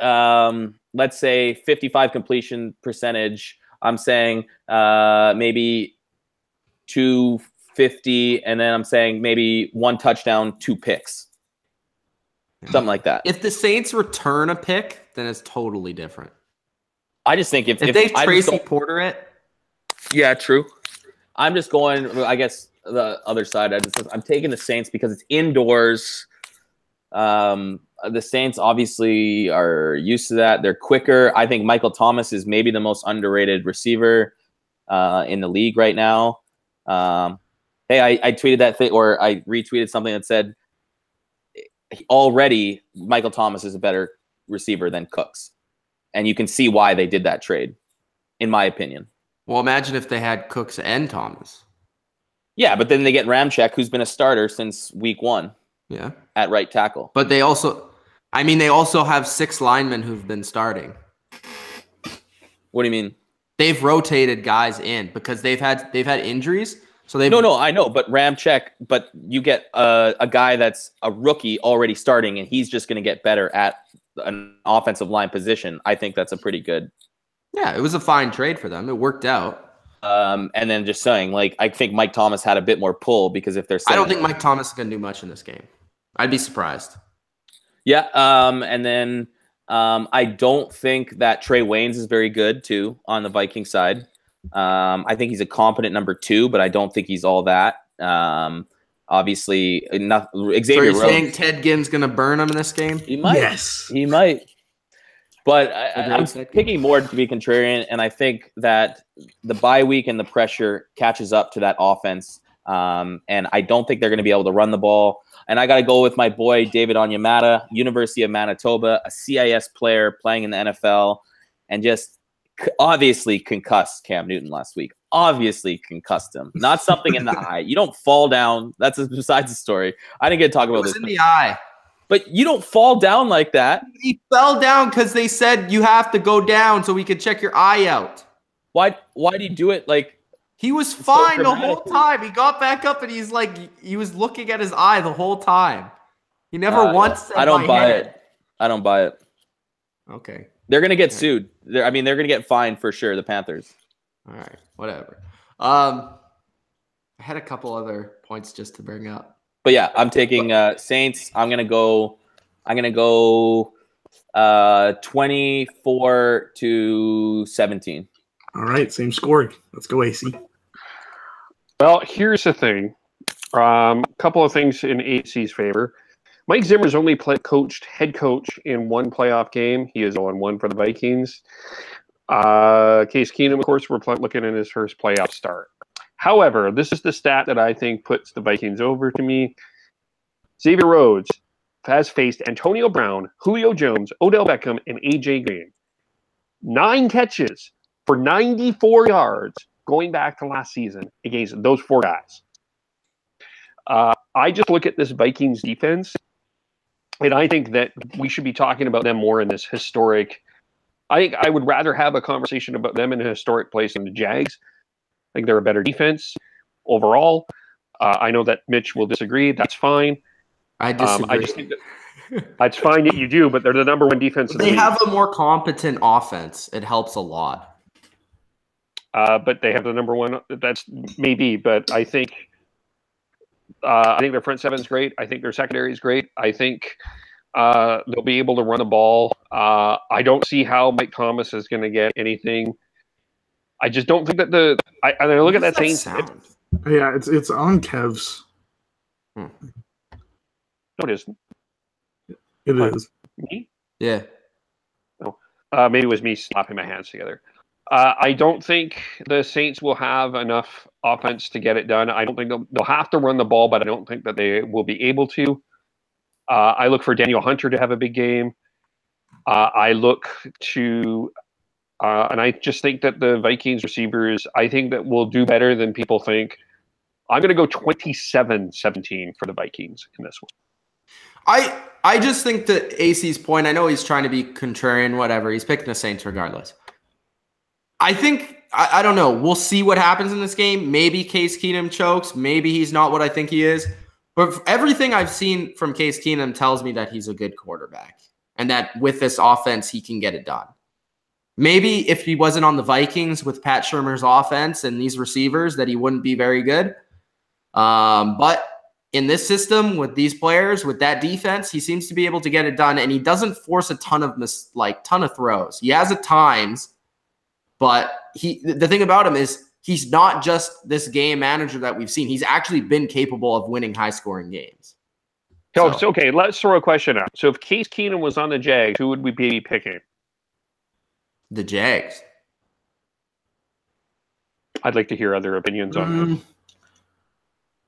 [SPEAKER 2] let's say 55 completion percentage. I'm saying maybe 250, and then I'm saying maybe 1 touchdown, 2 picks, something like that.
[SPEAKER 1] If the Saints return a pick, then it's totally different.
[SPEAKER 2] I just think if
[SPEAKER 1] they Tracy Porter it.
[SPEAKER 2] Yeah, true. I'm just going, I guess, the other side. I'm taking the Saints because it's indoors. The Saints obviously are used to that. They're quicker. I think Michael Thomas is maybe the most underrated receiver in the league right now. Hey, I tweeted that thing, or I retweeted something that said already Michael Thomas is a better receiver than Cooks. And you can see why they did that trade, in my opinion.
[SPEAKER 1] Well, imagine if they had Cooks and Thomas.
[SPEAKER 2] Yeah, but then they get Ramczyk, who's been a starter since week 1.
[SPEAKER 1] Yeah.
[SPEAKER 2] At right tackle.
[SPEAKER 1] But they also have 6 linemen who've been starting.
[SPEAKER 2] What do you mean?
[SPEAKER 1] They've rotated guys in because they've had injuries. So they
[SPEAKER 2] No, I know, but Ramczyk, but you get a guy that's a rookie already starting, and he's just going to get better at an offensive line position. I think that's a pretty good.
[SPEAKER 1] Yeah, it was a fine trade for them. It worked out.
[SPEAKER 2] And then just saying, like, I think Mike Thomas had a bit more pull because if they're.
[SPEAKER 1] I don't think Mike Thomas is going to do much in this game. I'd be surprised.
[SPEAKER 2] Yeah. And then I don't think that Trey Waynes is very good too on the Viking side. I think he's a competent number 2, but I don't think he's all that. Obviously, enough. Xavier.
[SPEAKER 1] So you're saying Ted Ginn's going to burn him in this game?
[SPEAKER 2] He might.
[SPEAKER 4] Yes,
[SPEAKER 2] he might. But I'm picking more to be contrarian, and I think that the bye week and the pressure catches up to that offense. And I don't think they're going to be able to run the ball. And I got to go with my boy David Onyemata, University of Manitoba, a CIS player playing in the NFL, and just obviously concussed Cam Newton last week. Obviously concussed him. Not something in the eye. You don't fall down. That's besides the story. I didn't get to talk about this.
[SPEAKER 1] It was in the eye.
[SPEAKER 2] But you don't fall down like that.
[SPEAKER 1] He fell down because they said you have to go down so we could check your eye out.
[SPEAKER 2] Why do you do it like?
[SPEAKER 1] He was fine the whole time. He got back up and he was looking at his eye the whole time. He never once said
[SPEAKER 2] I don't buy
[SPEAKER 1] head.
[SPEAKER 2] it. I don't buy it.
[SPEAKER 1] Okay.
[SPEAKER 2] They're going to get sued. They're going to get fined for sure, the Panthers.
[SPEAKER 1] All right. Whatever. I had a couple other points just to bring up.
[SPEAKER 2] But yeah, I'm taking Saints. I'm going to go 24-17.
[SPEAKER 4] All right, same score. Let's go, AC.
[SPEAKER 3] Well, here's the thing. A couple of things in AC's favor. Mike Zimmer's only head coach in 1 playoff game. He is 0-1 for the Vikings. Case Keenum, of course, we're looking at his first playoff start. However, this is the stat that I think puts the Vikings over to me. Xavier Rhodes has faced Antonio Brown, Julio Jones, Odell Beckham, and A.J. Green. 9 catches for 94 yards going back to last season against those 4 guys. I just look at this Vikings defense, and I think that we should be talking about them more in this historic. I think I would rather have a conversation about them in a historic place than the Jags. I think they're a better defense overall. I know that Mitch will disagree. That's fine.
[SPEAKER 1] I disagree.
[SPEAKER 3] I just think that it's fine that you do, but they're the number 1 defense in the league.
[SPEAKER 1] They have a more competent offense. It helps a lot.
[SPEAKER 3] But they have the number 1. That's maybe, but I think their front 7 is great. I think their secondary is great. I think they'll be able to run the ball. I don't see how Mike Thomas is going to get anything. I just don't think that I look at that Saints.
[SPEAKER 4] Yeah, it's on Kev's.
[SPEAKER 3] No, it isn't.
[SPEAKER 4] It is.
[SPEAKER 3] Me?
[SPEAKER 1] Yeah.
[SPEAKER 3] No. Maybe it was me slapping my hands together. I don't think the Saints will have enough offense to get it done. I don't think they'll have to run the ball, but I don't think that they will be able to. I look for Daniel Hunter to have a big game. I look to, and I just think that the Vikings receivers, I think that will do better than people think. I'm going to go 27-17 for the Vikings in this one.
[SPEAKER 1] I just think that AC's point, I know he's trying to be contrarian, whatever. He's picking the Saints regardless. I think, I don't know. We'll see what happens in this game. Maybe Case Keenum chokes. Maybe he's not what I think he is. But everything I've seen from Case Keenum tells me that he's a good quarterback and that with this offense, he can get it done. Maybe if he wasn't on the Vikings with Pat Shurmur's offense and these receivers, that he wouldn't be very good. But in this system with these players, with that defense, he seems to be able to get it done, and he doesn't force a ton of throws. He has at times, but the thing about him is he's not just this game manager that we've seen. He's actually been capable of winning high-scoring games.
[SPEAKER 3] So, okay, let's throw a question out. So if Case Keenum was on the Jags, who would we be picking?
[SPEAKER 1] The Jags.
[SPEAKER 3] I'd like to hear other opinions on that.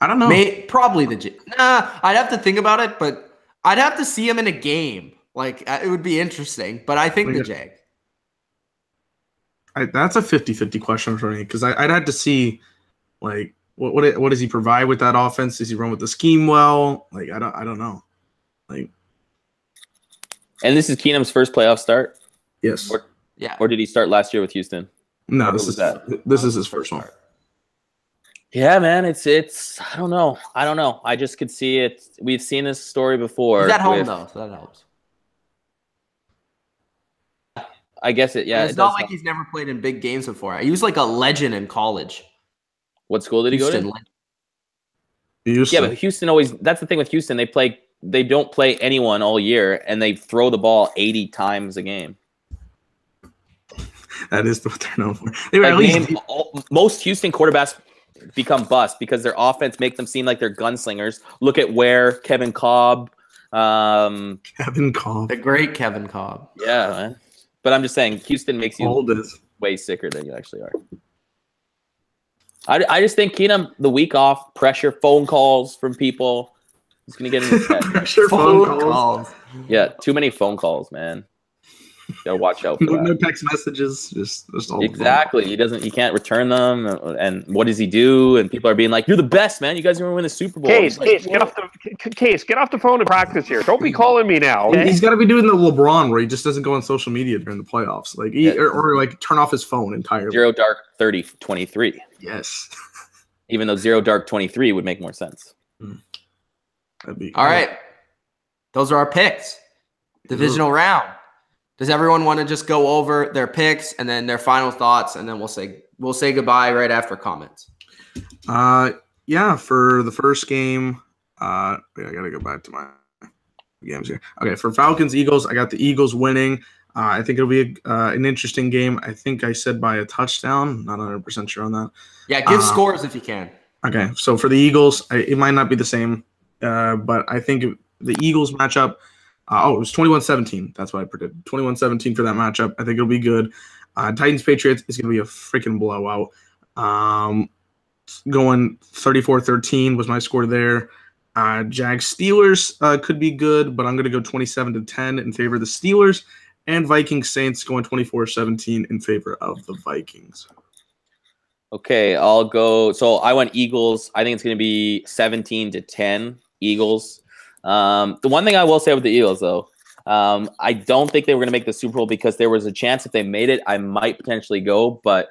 [SPEAKER 4] I don't know.
[SPEAKER 1] Probably the Jags. I'd have to think about it, but I'd have to see him in a game. Like, it would be interesting, but I think the Jags.
[SPEAKER 4] That's a 50-50 question for me because I'd have to see, like, what does he provide with that offense? Does he run with the scheme well? Like, I don't know. Like,
[SPEAKER 2] and this is Keenum's first playoff start.
[SPEAKER 4] Yes.
[SPEAKER 2] Or did he start last year with Houston?
[SPEAKER 4] No, this is his first one.
[SPEAKER 2] Yeah, man, it's I don't know. I just could see it. We've seen this story before.
[SPEAKER 1] He's at home though, so that helps.
[SPEAKER 2] I guess it. Yeah,
[SPEAKER 1] it's not like he's never played in big games before. He was like a legend in college.
[SPEAKER 2] What school did he go to?
[SPEAKER 4] Houston.
[SPEAKER 2] Yeah, but Houston always. That's the thing with Houston. They don't play anyone all year, and they throw the ball 80 times a game.
[SPEAKER 4] That is what they're known for. They were
[SPEAKER 2] most Houston quarterbacks become bust because their offense makes them seem like they're gunslingers. Look at where Kevin Cobb.
[SPEAKER 4] The
[SPEAKER 1] great Kevin Cobb.
[SPEAKER 2] Yeah, man. But I'm just saying, Houston makes you way sicker than you actually are. I just think Keenum, the week off, pressure, phone calls from people. He's going to get in his head.
[SPEAKER 4] Pressure, phone calls.
[SPEAKER 2] Yeah, too many phone calls, man. Gotta watch out for that.
[SPEAKER 4] No text messages, just all
[SPEAKER 2] exactly. He can't return them, and what does he do? And people are being like, "You're the best, man. You guys are gonna win the Super Bowl."
[SPEAKER 3] Case, get off the phone and practice here. Don't be calling me now. Okay?
[SPEAKER 4] He's got to be doing the LeBron where he just doesn't go on social media during the playoffs, like or like turn off his phone entirely.
[SPEAKER 2] Zero dark 30-23.
[SPEAKER 4] Yes.
[SPEAKER 2] Even though zero dark 23 would make more sense.
[SPEAKER 1] That'd be all right. Those are our picks. Divisional round. Does everyone want to just go over their picks and then their final thoughts, and then we'll say goodbye right after comments?
[SPEAKER 4] Yeah, for the first game, I gotta go back to my games here. Okay, for Falcons Eagles, I got the Eagles winning. I think it'll be an interesting game. I think I said by a touchdown. Not 100% sure on that.
[SPEAKER 1] Yeah, give scores if you can.
[SPEAKER 4] Okay, so for the Eagles, it might not be the same, but I think the Eagles matchup. It was 21-17. That's what I predicted. 21-17 for that matchup. I think it'll be good. Titans Patriots is going to be a freaking blowout. Going 34-13 was my score there. Jags Steelers could be good, but I'm going to go 27-10 in favor of the Steelers. And Vikings Saints going 24-17 in favor of the Vikings.
[SPEAKER 2] Okay, I'll go. So I went Eagles. I think it's going to be 17-10 Eagles. The one thing I will say with the Eagles, though, I don't think they were going to make the Super Bowl because there was a chance if they made it, I might potentially go, but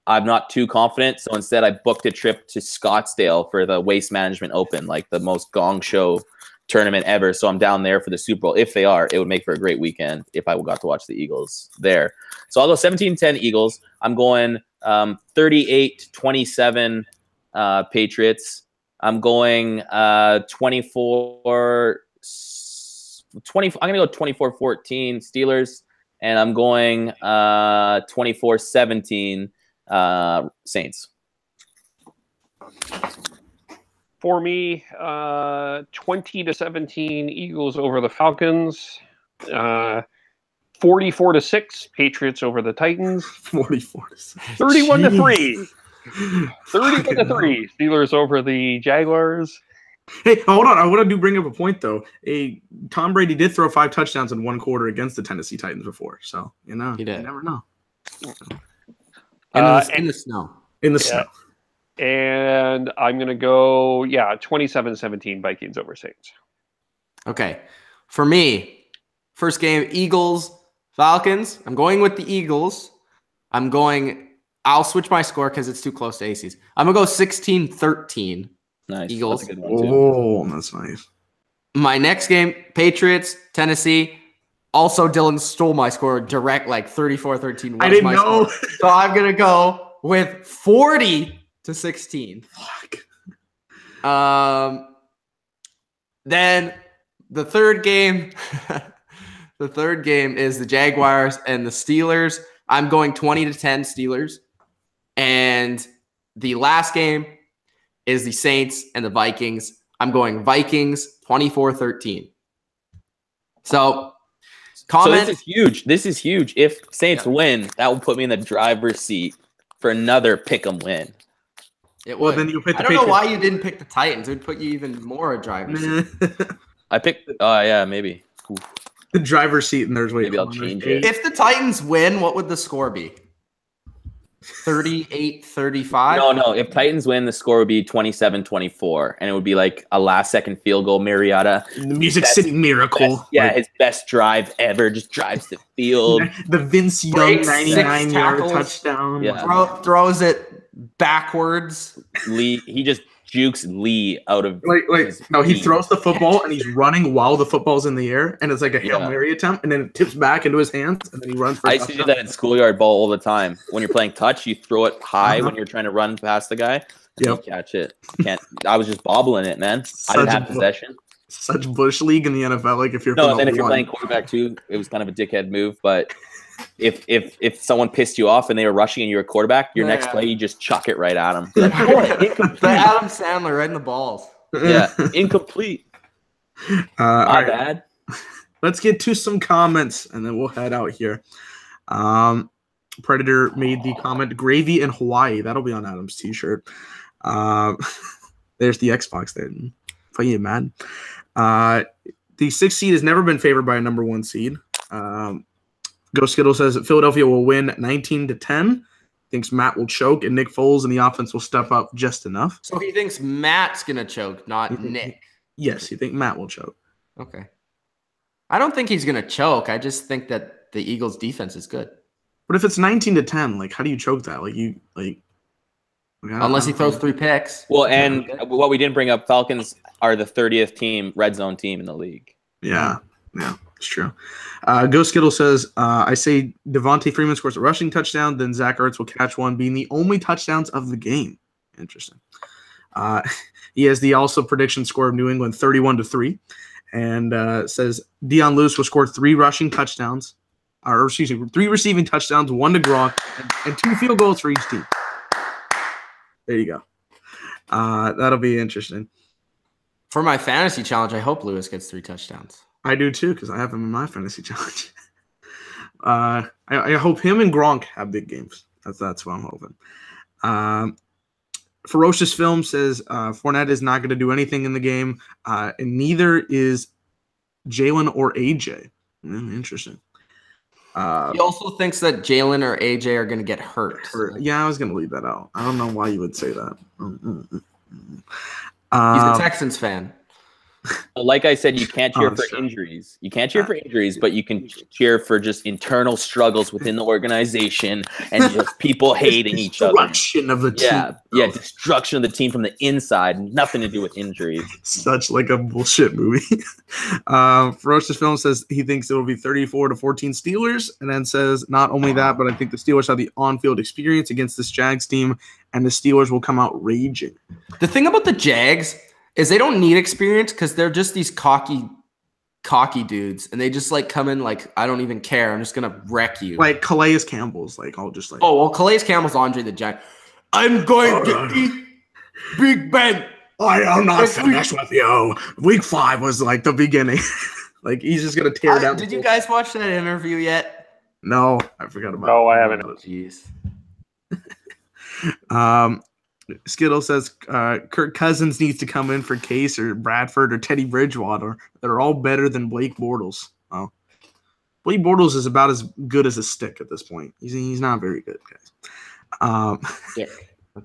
[SPEAKER 2] I'm not too confident. So instead, I booked a trip to Scottsdale for the Waste Management Open, like the most gong show tournament ever. So I'm down there for the Super Bowl. If they are, it would make for a great weekend if I got to watch the Eagles there. So I'll go 17-10 Eagles. I'm going 38-27 Patriots. I'm going 24-20. I'm going to go 24-14 Steelers. And I'm going 24-17 Saints.
[SPEAKER 3] For me, 20-17 Eagles over the Falcons. 44-6 Patriots over the Titans.
[SPEAKER 4] 44-6.
[SPEAKER 3] 31-3. 31-3 Steelers over the Jaguars.
[SPEAKER 4] Hey, hold on. I want to bring up a point though. Tom Brady did throw 5 touchdowns in one quarter against the Tennessee Titans before, so he did. You never know.
[SPEAKER 1] In the snow.
[SPEAKER 4] In the snow.
[SPEAKER 3] And I'm going to go, 27-17 Vikings over Saints.
[SPEAKER 1] Okay. For me, first game, Eagles, Falcons. I'm going with the Eagles. I'll switch my score because it's too close to AC's. I'm going to go 16-13.
[SPEAKER 2] Nice.
[SPEAKER 1] Eagles.
[SPEAKER 2] That's a good one, too.
[SPEAKER 4] Oh, that's nice.
[SPEAKER 1] My next game, Patriots, Tennessee. Also, Dylan stole my score direct, like 34-13.
[SPEAKER 4] I didn't know.
[SPEAKER 1] So I'm going to go with 40-16.
[SPEAKER 4] Fuck.
[SPEAKER 1] Then the third game, is the Jaguars and the Steelers. I'm going 20-10 Steelers. And the last game is the Saints and the Vikings. I'm going Vikings 24-13. So
[SPEAKER 2] this is huge. This is huge. If Saints win, that will put me in the driver's seat for another pick'em win.
[SPEAKER 1] It would.
[SPEAKER 4] Then you pick the
[SPEAKER 1] I don't know
[SPEAKER 4] Patriots.
[SPEAKER 1] why you didn't pick the Titans. It would put you even more a driver's seat.
[SPEAKER 2] I picked. Oh yeah, maybe. Oof.
[SPEAKER 4] The driver's seat, and there's
[SPEAKER 2] Maybe I'll change it.
[SPEAKER 1] If the Titans win, what would the score be? 38-35?
[SPEAKER 2] No. If Titans win, the score would be 27-24, and it would be like a last-second field goal. Mariota,
[SPEAKER 4] The Music City Miracle.
[SPEAKER 2] his best drive ever. Just drives the field.
[SPEAKER 4] The Vince Young
[SPEAKER 1] Breaks
[SPEAKER 4] 99-yard
[SPEAKER 1] 6 tackles.
[SPEAKER 4] touchdown.
[SPEAKER 2] Yeah.
[SPEAKER 1] Throws it backwards.
[SPEAKER 2] He just jukes Lee out of
[SPEAKER 4] He throws the football and he's running while the football's in the air, and it's like a Hail Mary attempt, and then it tips back into his hands, and then he runs for
[SPEAKER 2] I used to do that in schoolyard ball all the time. When you're playing touch, you throw it high when you're trying to run past the guy. You catch it. I was just bobbling it, man. I didn't have possession.
[SPEAKER 4] Such bush league in the NFL. Like if you're
[SPEAKER 2] and if you're playing quarterback too, it was kind of a dickhead move. But if someone pissed you off and they were rushing and you're a quarterback, your next play you just chuck it right at them.
[SPEAKER 1] The Adam Sandler right in the balls.
[SPEAKER 2] Yeah, incomplete.
[SPEAKER 4] All right.
[SPEAKER 2] Bad.
[SPEAKER 4] Let's get to some comments and then we'll head out here. Predator made the comment gravy in Hawaii. That'll be on Adam's t-shirt. There's the Xbox there. Fucking you mad. The 6th seed has never been favored by a number 1 seed. Ghost Skittle says that Philadelphia will win 19-10. Thinks Matt will choke and Nick Foles and the offense will step up just enough.
[SPEAKER 1] So he thinks Matt's going to choke, not Nick.
[SPEAKER 4] Yes, you think Matt will choke.
[SPEAKER 1] Okay. I don't think he's going to choke. I just think that the Eagles' defense is good.
[SPEAKER 4] But if it's 19-10, like how do you choke that?
[SPEAKER 1] Unless he throws 3 picks.
[SPEAKER 2] Well, and what we didn't bring up, Falcons are the 30th red zone team in the league.
[SPEAKER 4] Yeah, it's true. Ghost Skittle says, I say Devontae Freeman scores a rushing touchdown, then Zach Ertz will catch one, being the only touchdowns of the game. Interesting. He has the also prediction score of New England 31-3, and says Deion Lewis will score 3 rushing touchdowns, 3 receiving touchdowns, 1 to Gronk, and 2 field goals for each team. There you go. That'll be interesting.
[SPEAKER 1] For my fantasy challenge, I hope Lewis gets 3 touchdowns.
[SPEAKER 4] I do too, because I have him in my fantasy challenge. I hope him and Gronk have big games. That's what I'm hoping. Ferocious Film says Fournette is not going to do anything in the game, and neither is Jalen or AJ. Interesting.
[SPEAKER 1] He also thinks that Jalen or AJ are going to get hurt.
[SPEAKER 4] Yeah, I was going to leave that out. I don't know why you would say that.
[SPEAKER 1] He's a Texans fan.
[SPEAKER 2] Like I said, you can't cheer for injuries. You can't cheer for injuries, but you can cheer for just internal struggles within the organization and just people hating each other.
[SPEAKER 4] Destruction of the team.
[SPEAKER 2] Yeah, destruction of the team from the inside. Nothing to do with injuries.
[SPEAKER 4] Such like a bullshit movie. Ferocious Film says he thinks it will be 34-14 Steelers, and then says not only that, but I think the Steelers have the on-field experience against this Jags team, and the Steelers will come out raging.
[SPEAKER 1] The thing about the Jags is they don't need experience because they're just these cocky dudes, and they just like come in like, I don't even care. I'm just gonna wreck you.
[SPEAKER 4] Like Calais Campbell's like, I'll just like.
[SPEAKER 1] Oh well, Calais Campbell's Andre the Giant. I'm going to eat Big Ben.
[SPEAKER 4] I am not finished with you. Week 5 was like the beginning. Like he's just gonna tear down.
[SPEAKER 1] Did you guys watch that interview yet?
[SPEAKER 4] No, I forgot about.
[SPEAKER 3] No, I haven't.
[SPEAKER 1] Jeez.
[SPEAKER 4] Skittle says Kirk Cousins needs to come in for Case or Bradford or Teddy Bridgewater. They're all better than Blake Bortles. Oh, Blake Bortles is about as good as a stick at this point. He's not very good, guys.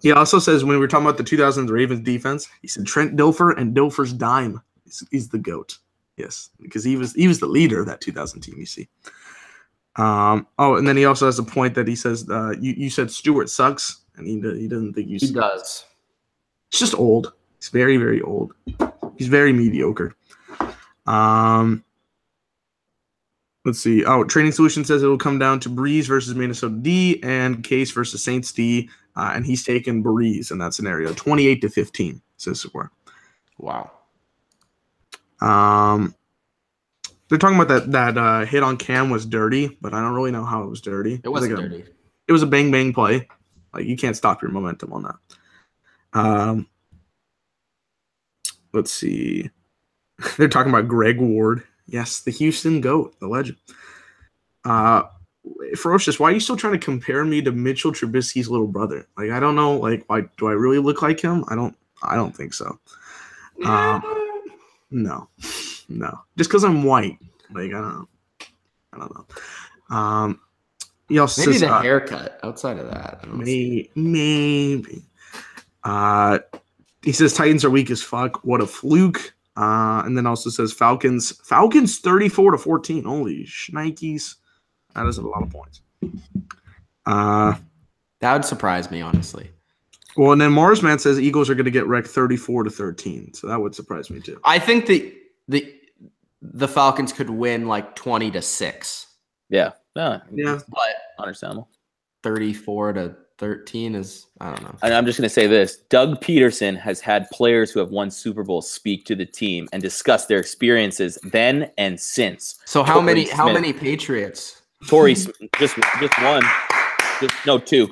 [SPEAKER 4] He also says when we were talking about the 2000s Ravens defense, he said Trent Dilfer and Dilfer's dime is the GOAT. Yes, because he was the leader of that 2000 team. You see. And then he also has a point that he says you said Stewart sucks. And he doesn't think
[SPEAKER 1] he does.
[SPEAKER 4] It's just old. He's very, very old. He's very mediocre. Let's see. Training Solution says it will come down to Breeze versus Minnesota D and Case versus Saints D. And he's taken Breeze in that scenario. 28-15, says Support.
[SPEAKER 1] Wow.
[SPEAKER 4] They're talking about that hit on Cam was dirty, but I don't really know how it was dirty.
[SPEAKER 1] It wasn't dirty.
[SPEAKER 4] It was a bang play. Like you can't stop your momentum on that. Let's see. They're talking about Greg Ward. Yes, the Houston GOAT, the legend. Ferocious, why are you still trying to compare me to Mitchell Trubisky's little brother? Like I don't know. Like why do I really look like him? I don't think so. No. Just because I'm white. Like I don't know. He also
[SPEAKER 1] maybe
[SPEAKER 4] says,
[SPEAKER 1] the haircut. Outside of that,
[SPEAKER 4] maybe. He says Titans are weak as fuck. What a fluke. And then also says Falcons 34-14. Holy shnikes. That is a lot of points.
[SPEAKER 1] That would surprise me, honestly.
[SPEAKER 4] Well, and then Marsman says Eagles are going to get wrecked 34-13. So that would surprise me too.
[SPEAKER 1] I think the Falcons could win like 20-6.
[SPEAKER 2] Yeah.
[SPEAKER 1] But
[SPEAKER 2] understandable.
[SPEAKER 1] 34-13 is, I don't know.
[SPEAKER 2] And I'm just going to say this. Doug Peterson has had players who have won Super Bowls speak to the team and discuss their experiences then and since.
[SPEAKER 1] So how many Patriots?
[SPEAKER 2] Torrey just one. Two.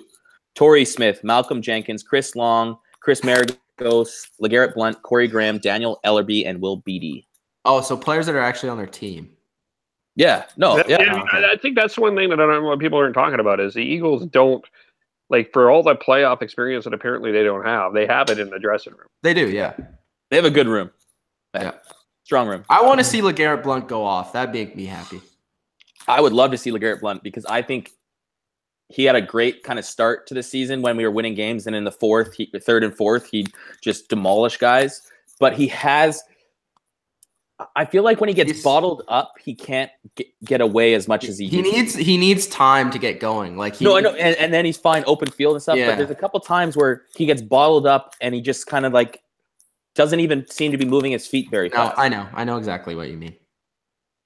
[SPEAKER 2] Torrey Smith, Malcolm Jenkins, Chris Long, Chris Maragos, LeGarrette Blount, Corey Graham, Daniel Ellerby, and Will Beatty.
[SPEAKER 1] Oh, so players that are actually on their team.
[SPEAKER 2] Yeah, no, yeah.
[SPEAKER 3] I think that's one thing that I don't know what people aren't talking about is the Eagles don't, like, for all the playoff experience that apparently they don't have, they have it in the dressing room.
[SPEAKER 1] They do, yeah.
[SPEAKER 2] They have a good room.
[SPEAKER 1] Yeah.
[SPEAKER 2] Strong room.
[SPEAKER 1] I want to see LeGarrette Blount go off. That'd make me happy.
[SPEAKER 2] I would love to see LeGarrette Blount because I think he had a great kind of start to the season when we were winning games, and in the third and fourth, he just demolished guys. But he has... I feel like when he gets bottled up, he can't get away as much as he
[SPEAKER 1] needs time to get going. Like
[SPEAKER 2] I know, and then he's fine open field and stuff. Yeah. But there's a couple times where he gets bottled up and he just kind of like doesn't even seem to be moving his feet very fast.
[SPEAKER 1] I know exactly what you mean.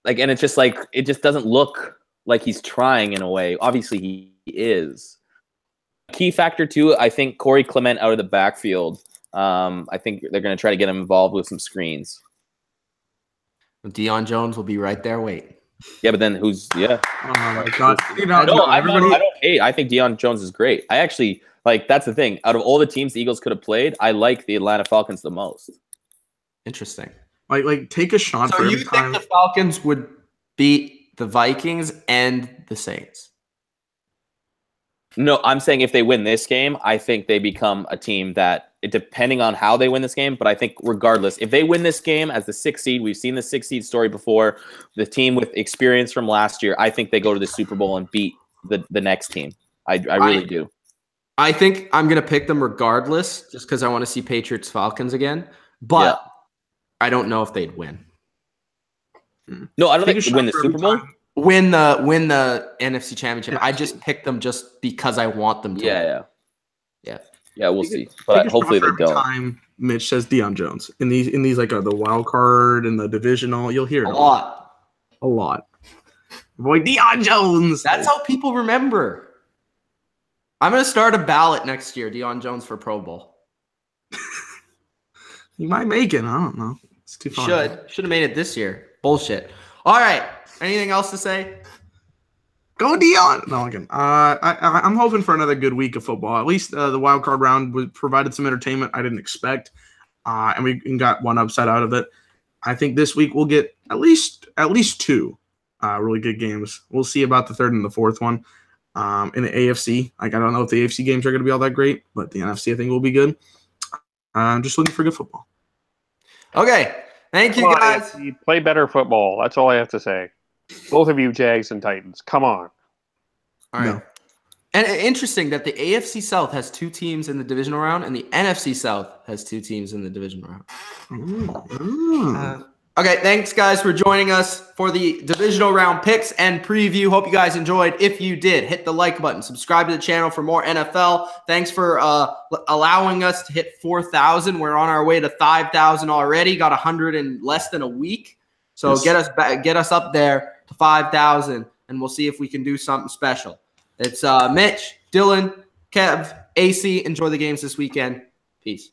[SPEAKER 2] Like, and it's just like it just doesn't look like he's trying in a way. Obviously, he is. Key factor too, I think Corey Clement out of the backfield. I think they're going to try to get him involved with some screens.
[SPEAKER 1] Deion Jones will be right there. Wait.
[SPEAKER 2] Yeah, but then who's? Yeah.
[SPEAKER 4] Oh my God.
[SPEAKER 2] I don't hate. I think Deion Jones is great. I actually like. That's the thing. Out of all the teams the Eagles could have played, I like the Atlanta Falcons the most.
[SPEAKER 1] Interesting.
[SPEAKER 4] Like take a shot.
[SPEAKER 1] So you think the Falcons would beat the Vikings and the Saints.
[SPEAKER 2] No, I'm saying if they win this game, I think they become a team that, depending on how they win this game, but I think regardless, if they win this game as the 6th seed, we've seen the 6th seed story before, the team with experience from last year, I think they go to the Super Bowl and beat the next team. I really do.
[SPEAKER 1] I think I'm going to pick them regardless, just because I want to see Patriots Falcons again. But I don't know if they'd win.
[SPEAKER 2] No, I don't think they'd win the Super Bowl.
[SPEAKER 1] Win the NFC Championship. I just picked them just because I want them to.
[SPEAKER 2] Yeah, we'll see. But hopefully they don't.
[SPEAKER 4] Time Mitch says Deion Jones in these like the wild card and the divisional, you'll hear it a lot. Boy, Deion Jones.
[SPEAKER 1] That's how people remember. I'm gonna start a ballot next year. Deion Jones for Pro Bowl.
[SPEAKER 4] You might make it. I don't know. It's too fun.
[SPEAKER 1] Should have made it this year. Bullshit. All right. Anything else to say?
[SPEAKER 4] Go Deion. No, again. I'm hoping for another good week of football. At least the wild card round provided some entertainment I didn't expect, and we got one upset out of it. I think this week we'll get at least 2 really good games. We'll see about the 3rd and the 4th one. In the AFC, like I don't know if the AFC games are going to be all that great, but the NFC I think will be good. I'm just looking for good football.
[SPEAKER 1] Okay, thank you guys.
[SPEAKER 3] Play better football. That's all I have to say. Both of you, Jags and Titans. Come on.
[SPEAKER 1] All right. No. And interesting that the AFC South has 2 teams in the divisional round, and the NFC South has 2 teams in the divisional round. Okay, thanks, guys, for joining us for the divisional round picks and preview. Hope you guys enjoyed. If you did, hit the like button. Subscribe to the channel for more NFL. Thanks for allowing us to hit 4,000. We're on our way to 5,000 already. Got 100 in less than a week. So get us up there to 5,000, and we'll see if we can do something special. It's Mitch, Dylan, Kev, AC. Enjoy the games this weekend. Peace.